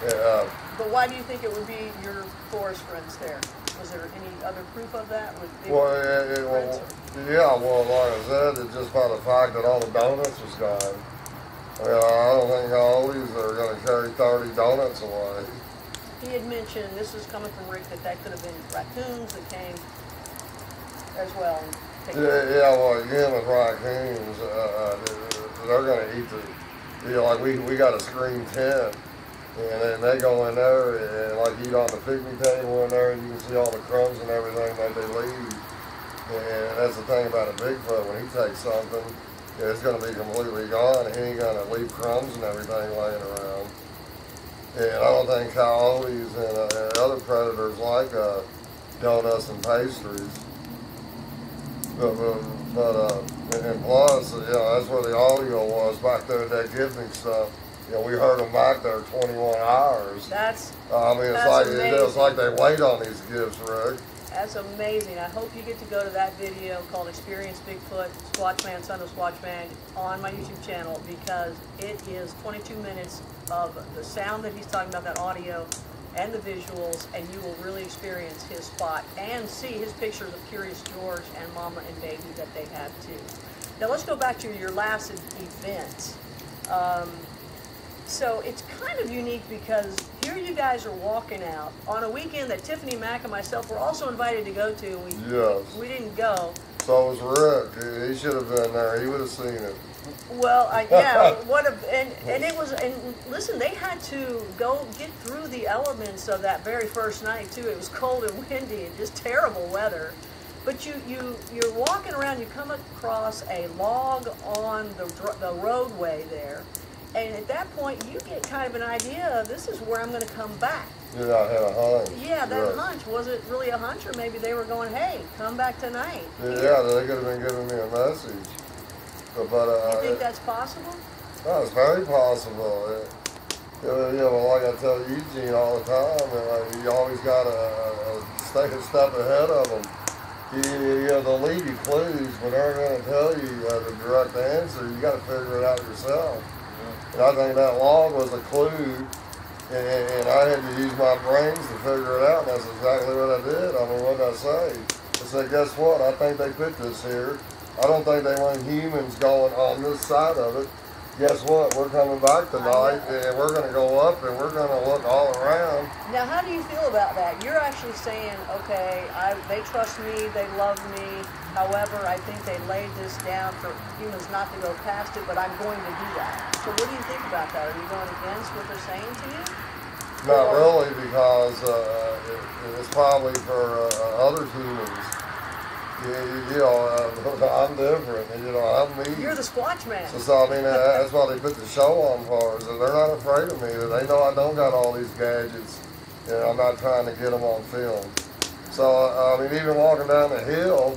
Yeah. But why do you think it would be your forest friends there? Was there any other proof of that? Well, like I said, it's just by the fact that all the donuts was gone. I don't think coyotes are going to carry 30 donuts away. He had mentioned, this is coming from Rick, that could have been raccoons that came as well. Well, again, with raccoons, they're going to eat the, like we got a screen tent. And then they go in there and like eat on the picnic table in there, and you can see all the crumbs and everything that they leave. And that's the thing about a Bigfoot, when he takes something, it's going to be completely gone, and he ain't going to leave crumbs and everything laying around. And I don't think coyotes and other predators like donuts and pastries. And plus, that's where the audio was back there at that gifting stuff. We heard them back there 21 hours. It's like they wait on these gifts, Rick. That's amazing. I hope you get to go to that video called Experience Bigfoot, Squatchman, son of Squatchman, on my YouTube channel, because it is 22 minutes of the sound that he's talking about, that audio, and the visuals, and you will really experience his spot and see his pictures of Curious George and Mama and Baby that they have too. Now let's go back to your last event. So it's kind of unique because here you guys are walking out on a weekend that Tiffany Mack and myself were also invited to go to. We didn't go. So was Rick. He should have been there. He would have seen it. Well, and listen, they had to go get through the elements of that very first night too. It was cold and windy and just terrible weather. But you're walking around, you come across a log on the roadway there. And at that point, you get kind of an idea of, this is where I'm going to come back. Yeah, I had a hunch. Yeah, that hunch. Was it really a hunch, or maybe they were going, hey, come back tonight? Yeah, they could have been giving me a message. You think that's possible? That's very possible. Like I tell Eugene all the time, you always got to stay a step ahead of them. they'll leave you clues, but they're going to tell you the direct answer. You got to figure it out yourself. And I think that log was a clue, and I had to use my brains to figure it out, and that's exactly what I did. I mean, what did I say? I said, guess what? I think they put this here. I don't think they want humans going on this side of it. Guess what? We're coming back tonight, and we're going to go up, and we're going to look all around. Now, how do you feel about that? You're actually saying, okay, they trust me, they love me. However, I think they laid this down for humans not to go past it, but I'm going to do that. So what do you think about that? Are you going against what they're saying to you? Not really, because it's probably for other humans. I'm different. I'm me. You're the SQUATCHMAN. So I mean, that's why they put the show on for us. They're not afraid of me. They know I don't got all these gadgets. I'm not trying to get them on film. So I mean, even walking down the hill,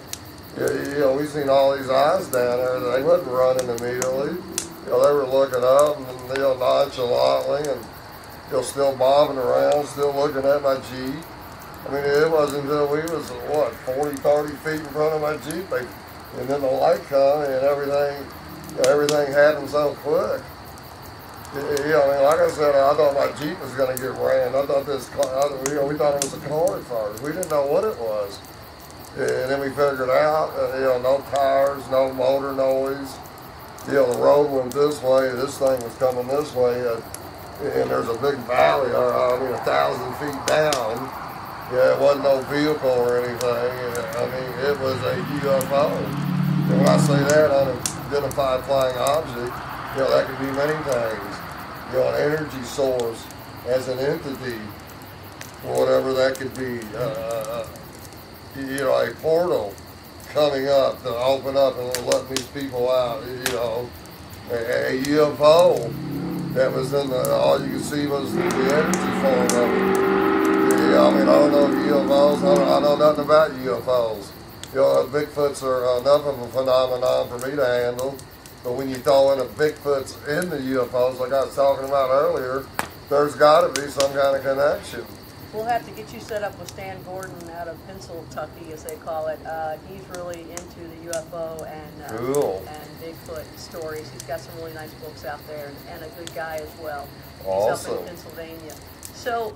we seen all these eyes down there. They wasn't running immediately. They were looking up and nonchalantly and still bobbing around, still looking at my Jeep. I mean, it wasn't until we was, 40, 30 feet in front of my Jeep, and then the light come and everything happened so quick. I mean, like I said, I thought my Jeep was going to get ran. I thought we thought it was a car at first. We didn't know what it was. And then we figured out, no tires, no motor noise. The road went this way, this thing was coming this way, and there's a big valley, 1,000 feet down. It wasn't no vehicle or anything. I mean, it was a UFO. And when I say that, unidentified flying object, that could be many things. An energy source as an entity, whatever that could be. A portal coming up to open up and let these people out. A UFO that was in all you could see was the energy form of it. I mean, I don't know UFOs. I know nothing about UFOs. Bigfoots are enough of a phenomenon for me to handle. But when you throw in a Bigfoots in the UFOs, like I was talking about earlier, there's got to be some kind of connection. We'll have to get you set up with Stan Gordon out of Pennsylvania, as they call it. He's really into the UFO and Bigfoot stories. He's got some really nice books out there, and a good guy as well. He's up in Pennsylvania. So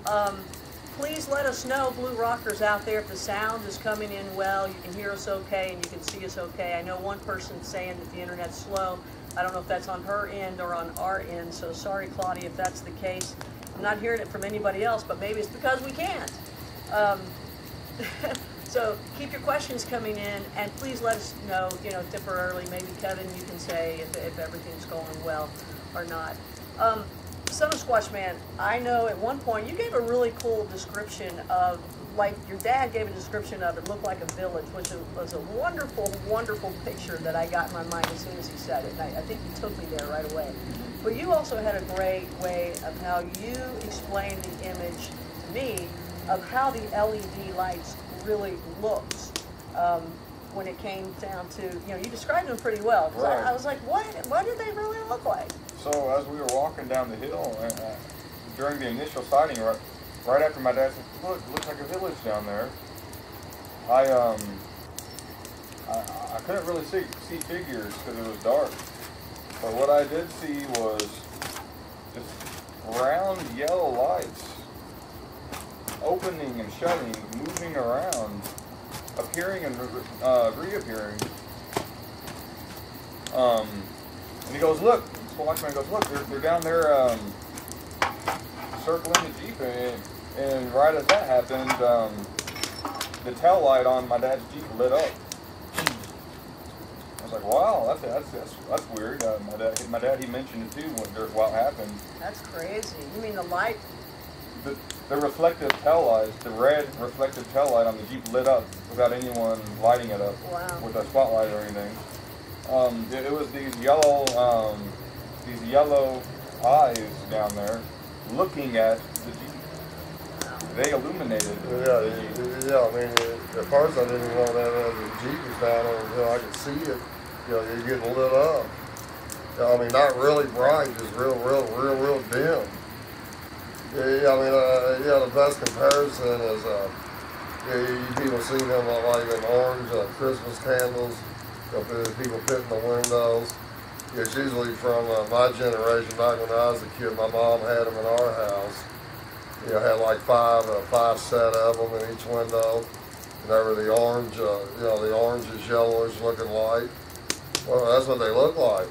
please let us know, Blue Rockers out there, if the sound is coming in well, you can hear us okay, and you can see us okay. I know one person's saying that the internet's slow. I don't know if that's on her end or on our end, so sorry, Claudia, if that's the case. I'm not hearing it from anybody else, but maybe it's because we can't. So keep your questions coming in, and please let us know, temporarily, maybe Kevin, you can say if everything's going well or not. Son of SQUATCHMAN, I know at one point you gave a really cool description of, like your dad gave a description of it looked like a village, which was a wonderful, wonderful picture that I got in my mind as soon as he said it. And I think he took me there right away. But you also had a great way of how you explained the image to me of how the LED lights really looks when it came down to, you described them pretty well. Right. I was like, what did they really look like? So as we were walking down the hill, during the initial sighting, right after my dad said, "Look, it looks like a village down there," I couldn't really see figures because it was dark. But what I did see was just round yellow lights opening and shutting, moving around, appearing and reappearing. And he goes, "Look." SQUATCHMAN goes, "Look, they're down there circling the Jeep," and right as that happened, the tail light on my dad's Jeep lit up. I was like, "Wow, that's weird." My dad, he mentioned it too while it happened. That's crazy. You mean the light? The reflective tail lights, the red reflective tail light on the Jeep lit up without anyone lighting it up with a spotlight or anything. It was these yellow eyes down there looking at the Jeep. They illuminated the Jeep. I mean, at first I didn't even know that the Jeep was down there until I could see it. You're getting lit up. I mean, not really bright, just real dim. The best comparison is People see them like in orange Christmas candles. People put in the windows. It's usually from my generation. Back when I was a kid, my mom had them in our house. Had like five set of them in each window. And they were the orange, the orangish, yellowish looking light. Well, that's what they look like.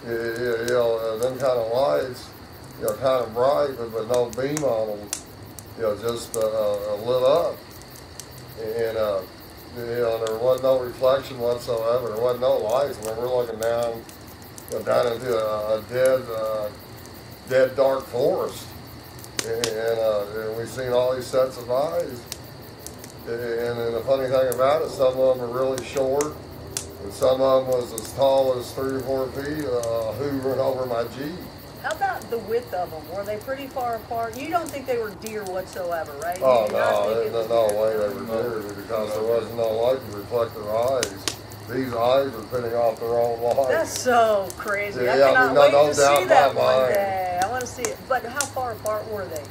Them kind of lights, kind of bright, but no beam on them. Just lit up. And there wasn't no reflection whatsoever. There wasn't no lights. I mean, we're looking down into a dead dark forest. And we've seen all these sets of eyes. And then the funny thing about it, some of them are really short, and some of them was as tall as 3 or 4 feet, hoovering over my Jeep. How about the width of them? Were they pretty far apart? You don't think they were deer whatsoever, right? Oh, no, no way they were deer, because there wasn't no light to reflect their eyes. These eyes are putting off their own light. That's so crazy. Yeah, I cannot wait to see that one mind. day. I want to see it. But how far apart were they?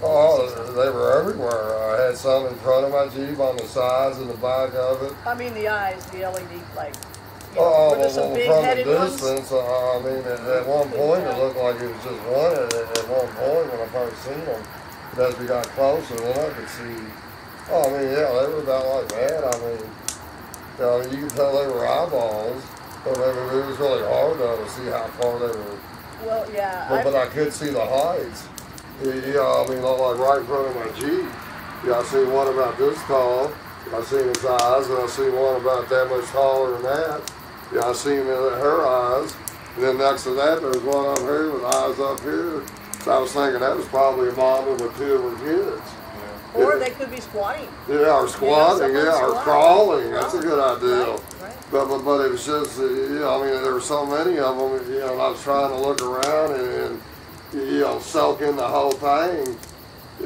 Oh, they were everywhere. I had some in front of my Jeep, on the sides and the back of it. I mean the eyes, the LED, like, were there some from big-headed a distance, I mean, at one point it looked like it was just one at one point when I first seen them. But as we got closer, then I could see, I mean, yeah, they were about like that. I mean, you could tell they were eyeballs, but it was really hard though to see how far they were. Well, yeah. But I could see the heights. I mean, like right in front of my Jeep. I seen one about this tall. I seen his eyes, and I seen one about that much taller than that. I seen her eyes. And then next to that, there's one up here with eyes up here. So I was thinking that was probably a mom with 2 of her kids. Yeah. Or they could be squatting. Yeah, or squatting, or crawling. That's a good idea. Right. But it was just, I mean, there were so many of them, and I was trying to look around and soak in the whole thing.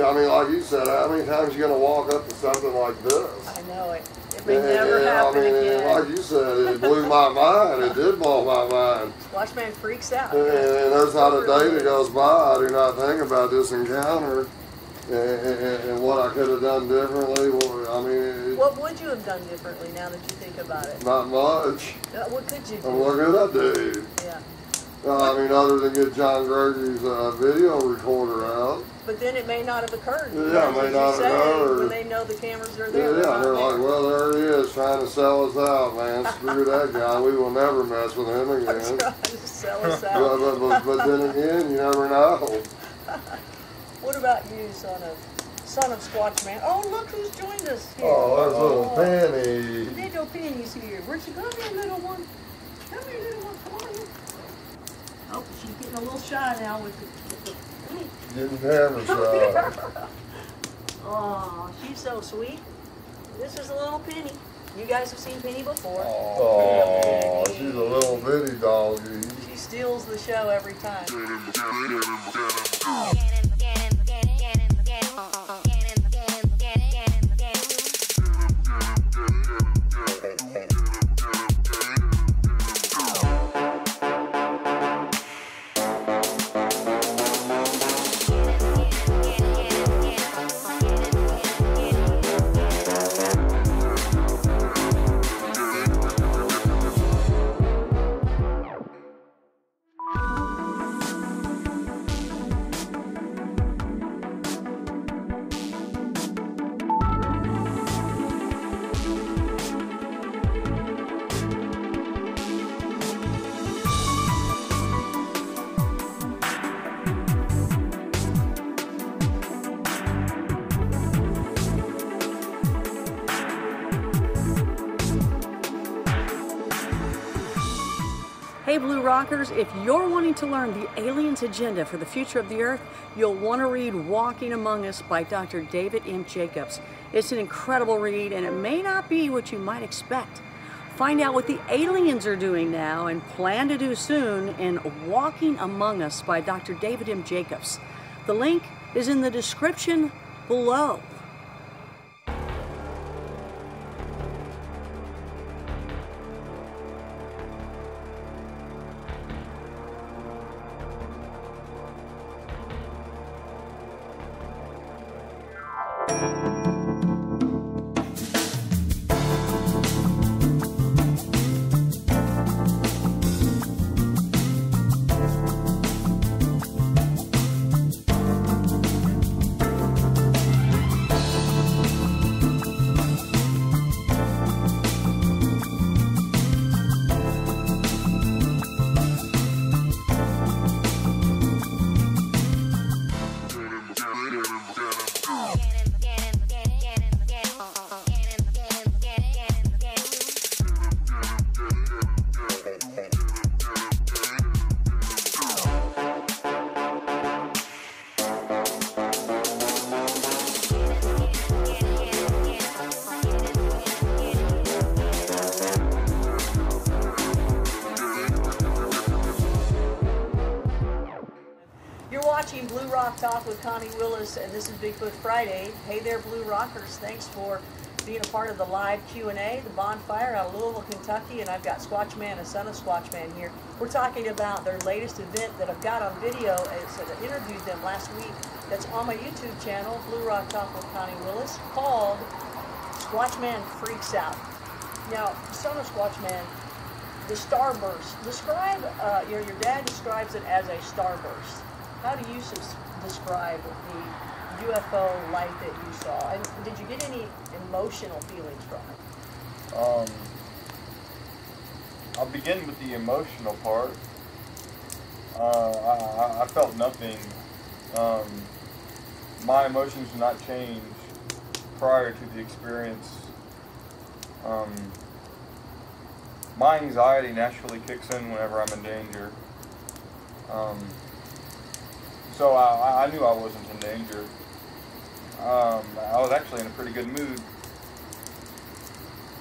I mean, like you said, how many times are you going to walk up to something like this? I know it. It may never happen again. Like you said, it blew my mind. It did blow my mind. SQUATCHMAN freaks out. And there's not a day that goes by I do not think about this encounter and what I could have done differently. I mean, what would you have done differently now that you think about it? Not much. What could you do? And what could I do? Yeah. I mean, other than get John Gregory's video recorder out. But then it may not have occurred. Yeah, it may not have occurred. When they know the cameras are there. Yeah, they're like, well, there he is trying to sell us out, man. Screw that guy. We will never mess with him again. Trying to sell us out. but then again, you never know. What about you, son of SQUATCHMAN? Oh, look who's joined us here. Oh, there's little Penny. Little Penny's here. Where'd you come here, little one? Come here, little one. Come on here. Oh, she's getting a little shy now with the Getting hammer shy. Oh, she's so sweet. This is a little Penny. You guys have seen Penny before. Oh, she's a little bitty doggy. She steals the show every time. Hey Blue Rockers, if you're wanting to learn the aliens' agenda for the future of the Earth, you'll want to read Walking Among Us by Dr. David M. Jacobs. It's an incredible read, and it may not be what you might expect. Find out what the aliens are doing now and plan to do soon in Walking Among Us by Dr. David M. Jacobs. The link is in the description below. watching Blue Rock Talk with Connie Willis, and this is Bigfoot Friday. Hey there, Blue Rockers. Thanks for being a part of the live Q&A, the Bonfire out of Louisville, Kentucky, and I've got SQUATCHMAN, a son of SQUATCHMAN here. We're talking about their latest event that I've got on video. I interviewed them last week. That's on my YouTube channel, Blue Rock Talk with Connie Willis, called SQUATCHMAN Freaks Out. Now, son of SQUATCHMAN, the starburst. Describe, your dad describes it as a starburst. How do you describe the UFO light that you saw? And did you get any emotional feelings from it? I'll begin with the emotional part. I felt nothing. My emotions did not change prior to the experience. My anxiety naturally kicks in whenever I'm in danger. So I knew I wasn't in danger. I was actually in a pretty good mood.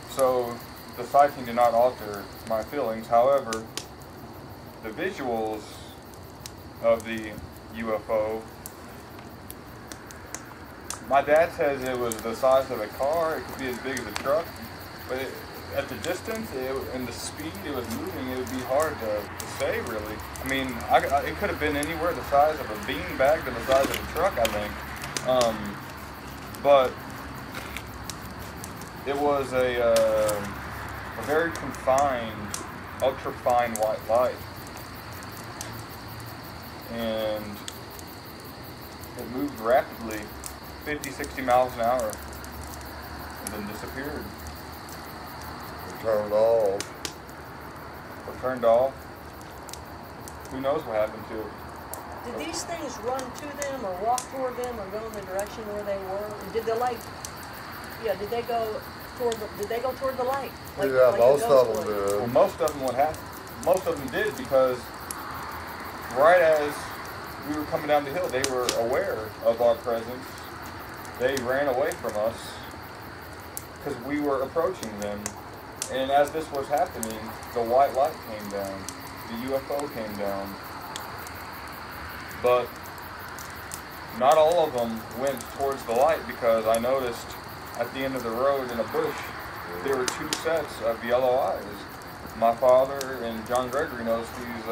So the sighting did not alter my feelings. However, the visuals of the UFO, my dad says it was the size of a car. It could be as big as a truck, but at the distance and the speed it was moving, it would be hard to say really. I mean, it could have been anywhere the size of a beanbag to the size of a truck, I think. But it was a very confined, ultra-fine white light. And it moved rapidly, 50, 60 miles an hour, and then disappeared. It turned off. It turned off. Who knows what happened to it? Did these things run to them or walk toward them or go in the direction where they were? Did the light, did they go toward the light? Like, yeah, like most of them did. Well, most of them did, because right as we were coming down the hill, they were aware of our presence. They ran away from us because we were approaching them. And as this was happening, the white light came down. The UFO came down. But not all of them went towards the light, because I noticed at the end of the road in a bush, there were two sets of yellow eyes. My father and John Gregory noticed these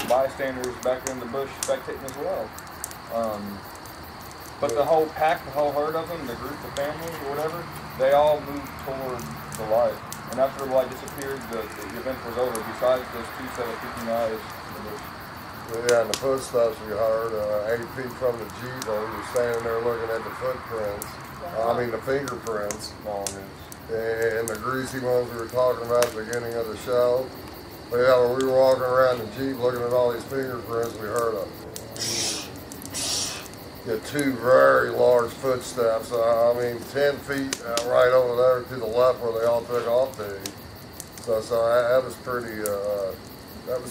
bystanders back in the bush spectating as well. But the whole pack, the whole herd of them, the group of families or whatever, they all moved toward the light. And after the light disappeared, the event was over, besides those two set of peeking eyes in the bush. Yeah, and the footsteps we heard 8 feet from the Jeep, we were standing there looking at the footprints. I mean the fingerprints. And the greasy ones we were talking about at the beginning of the show. But yeah, when we were walking around the Jeep looking at all these fingerprints, we heard two very large footsteps. I mean 10 feet right over there to the left where they all took off to. So that was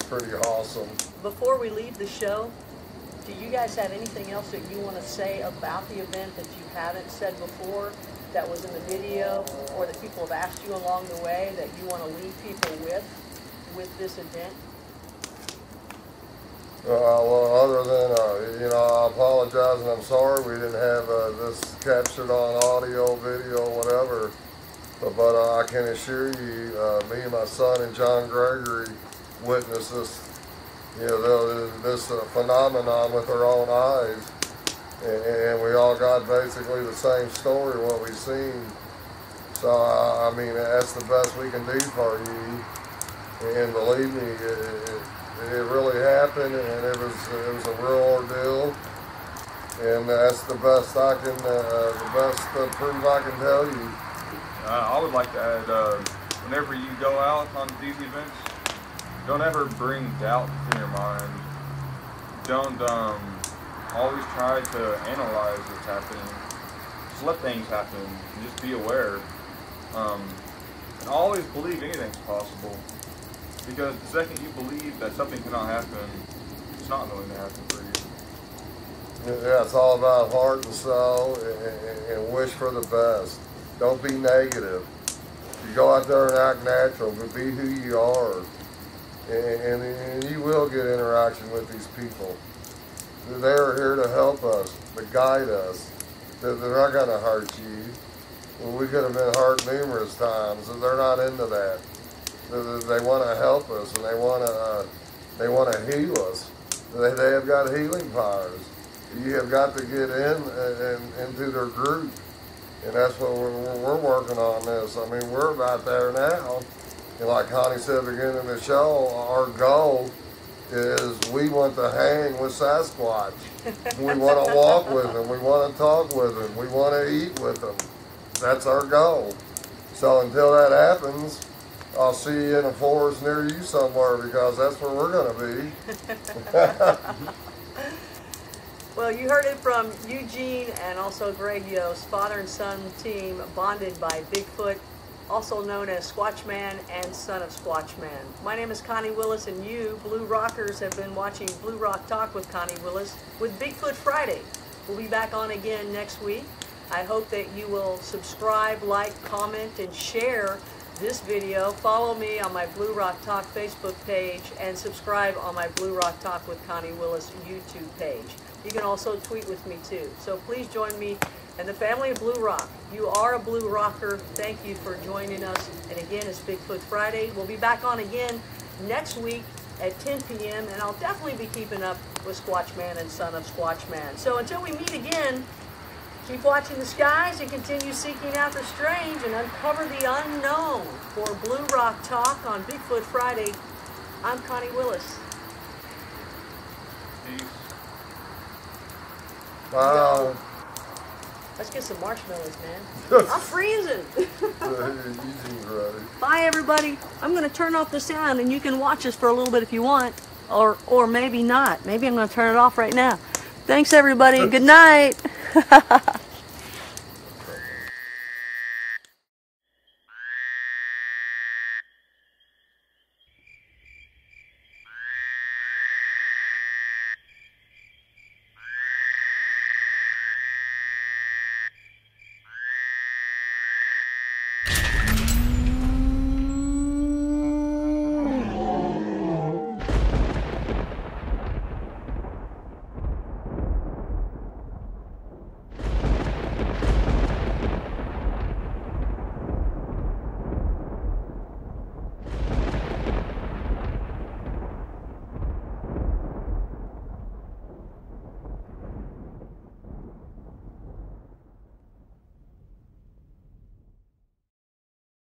pretty awesome. Before we leave the show, do you guys have anything else that you want to say about the event that you haven't said before, that was in the video, or that people have asked you along the way, that you want to leave people with this event? Well, other than, I apologize and I'm sorry we didn't have this captured on audio, video, whatever. But I can assure you, me and my son and John Gregory witnessed this, this phenomenon with our own eyes. And we all got basically the same story, what we've seen. So, I mean, that's the best we can do for you. And believe me, it really happened, and it was a real ordeal. And that's the best proof I can tell you. I would like to add, whenever you go out on these events, don't ever bring doubt to your mind. Don't always try to analyze what's happening. Just let things happen and just be aware. And always believe anything's possible. Because the second you believe that something cannot happen, it's not going to happen for you. Yeah, it's all about heart and soul and wish for the best. Don't be negative. You go out there and act natural, but be who you are. And you will get interaction with these people. They're here to help us, to guide us. They're not going to hurt you. We could have been hurt numerous times, and they're not into that. They want to help us, and they want to heal us. They have got healing powers. You have got to get into their group, and that's what we're working on this. I mean, we're about there now, and like Connie said at the beginning of the show, our goal is we want to hang with Sasquatch. We want to walk with them. We want to talk with them. We want to eat with them. That's our goal. So until that happens, I'll see you in a forest near you somewhere, because that's where we're going to be. Well, you heard it from Eugene and also Greg Yost, father and son team bonded by Bigfoot, also known as SQUATCHMAN and son of SQUATCHMAN. My name is Connie Willis, and you, Blue Rockers, have been watching Blue Rock Talk with Connie Willis with Bigfoot Friday. We'll be back on again next week. I hope that you will subscribe, like, comment, and share this video. Follow me on my Blue Rock Talk Facebook page, and subscribe on my Blue Rock Talk with Connie Willis YouTube page. You can also tweet with me too. So please join me and the family of Blue Rock. You are a Blue Rocker. Thank you for joining us. And again, it's Bigfoot Friday. We'll be back on again next week at 10 p.m. and I'll definitely be keeping up with SQUATCHMAN and son of SQUATCHMAN. So until we meet again, keep watching the skies and continue seeking out the strange and uncover the unknown. For Blue Rock Talk on Bigfoot Friday, I'm Connie Willis. Peace. Wow. Let's get some marshmallows, man. I'm freezing. Bye, everybody. I'm going to turn off the sound, and you can watch us for a little bit if you want, or maybe not. Maybe I'm going to turn it off right now. Thanks, everybody. Good night.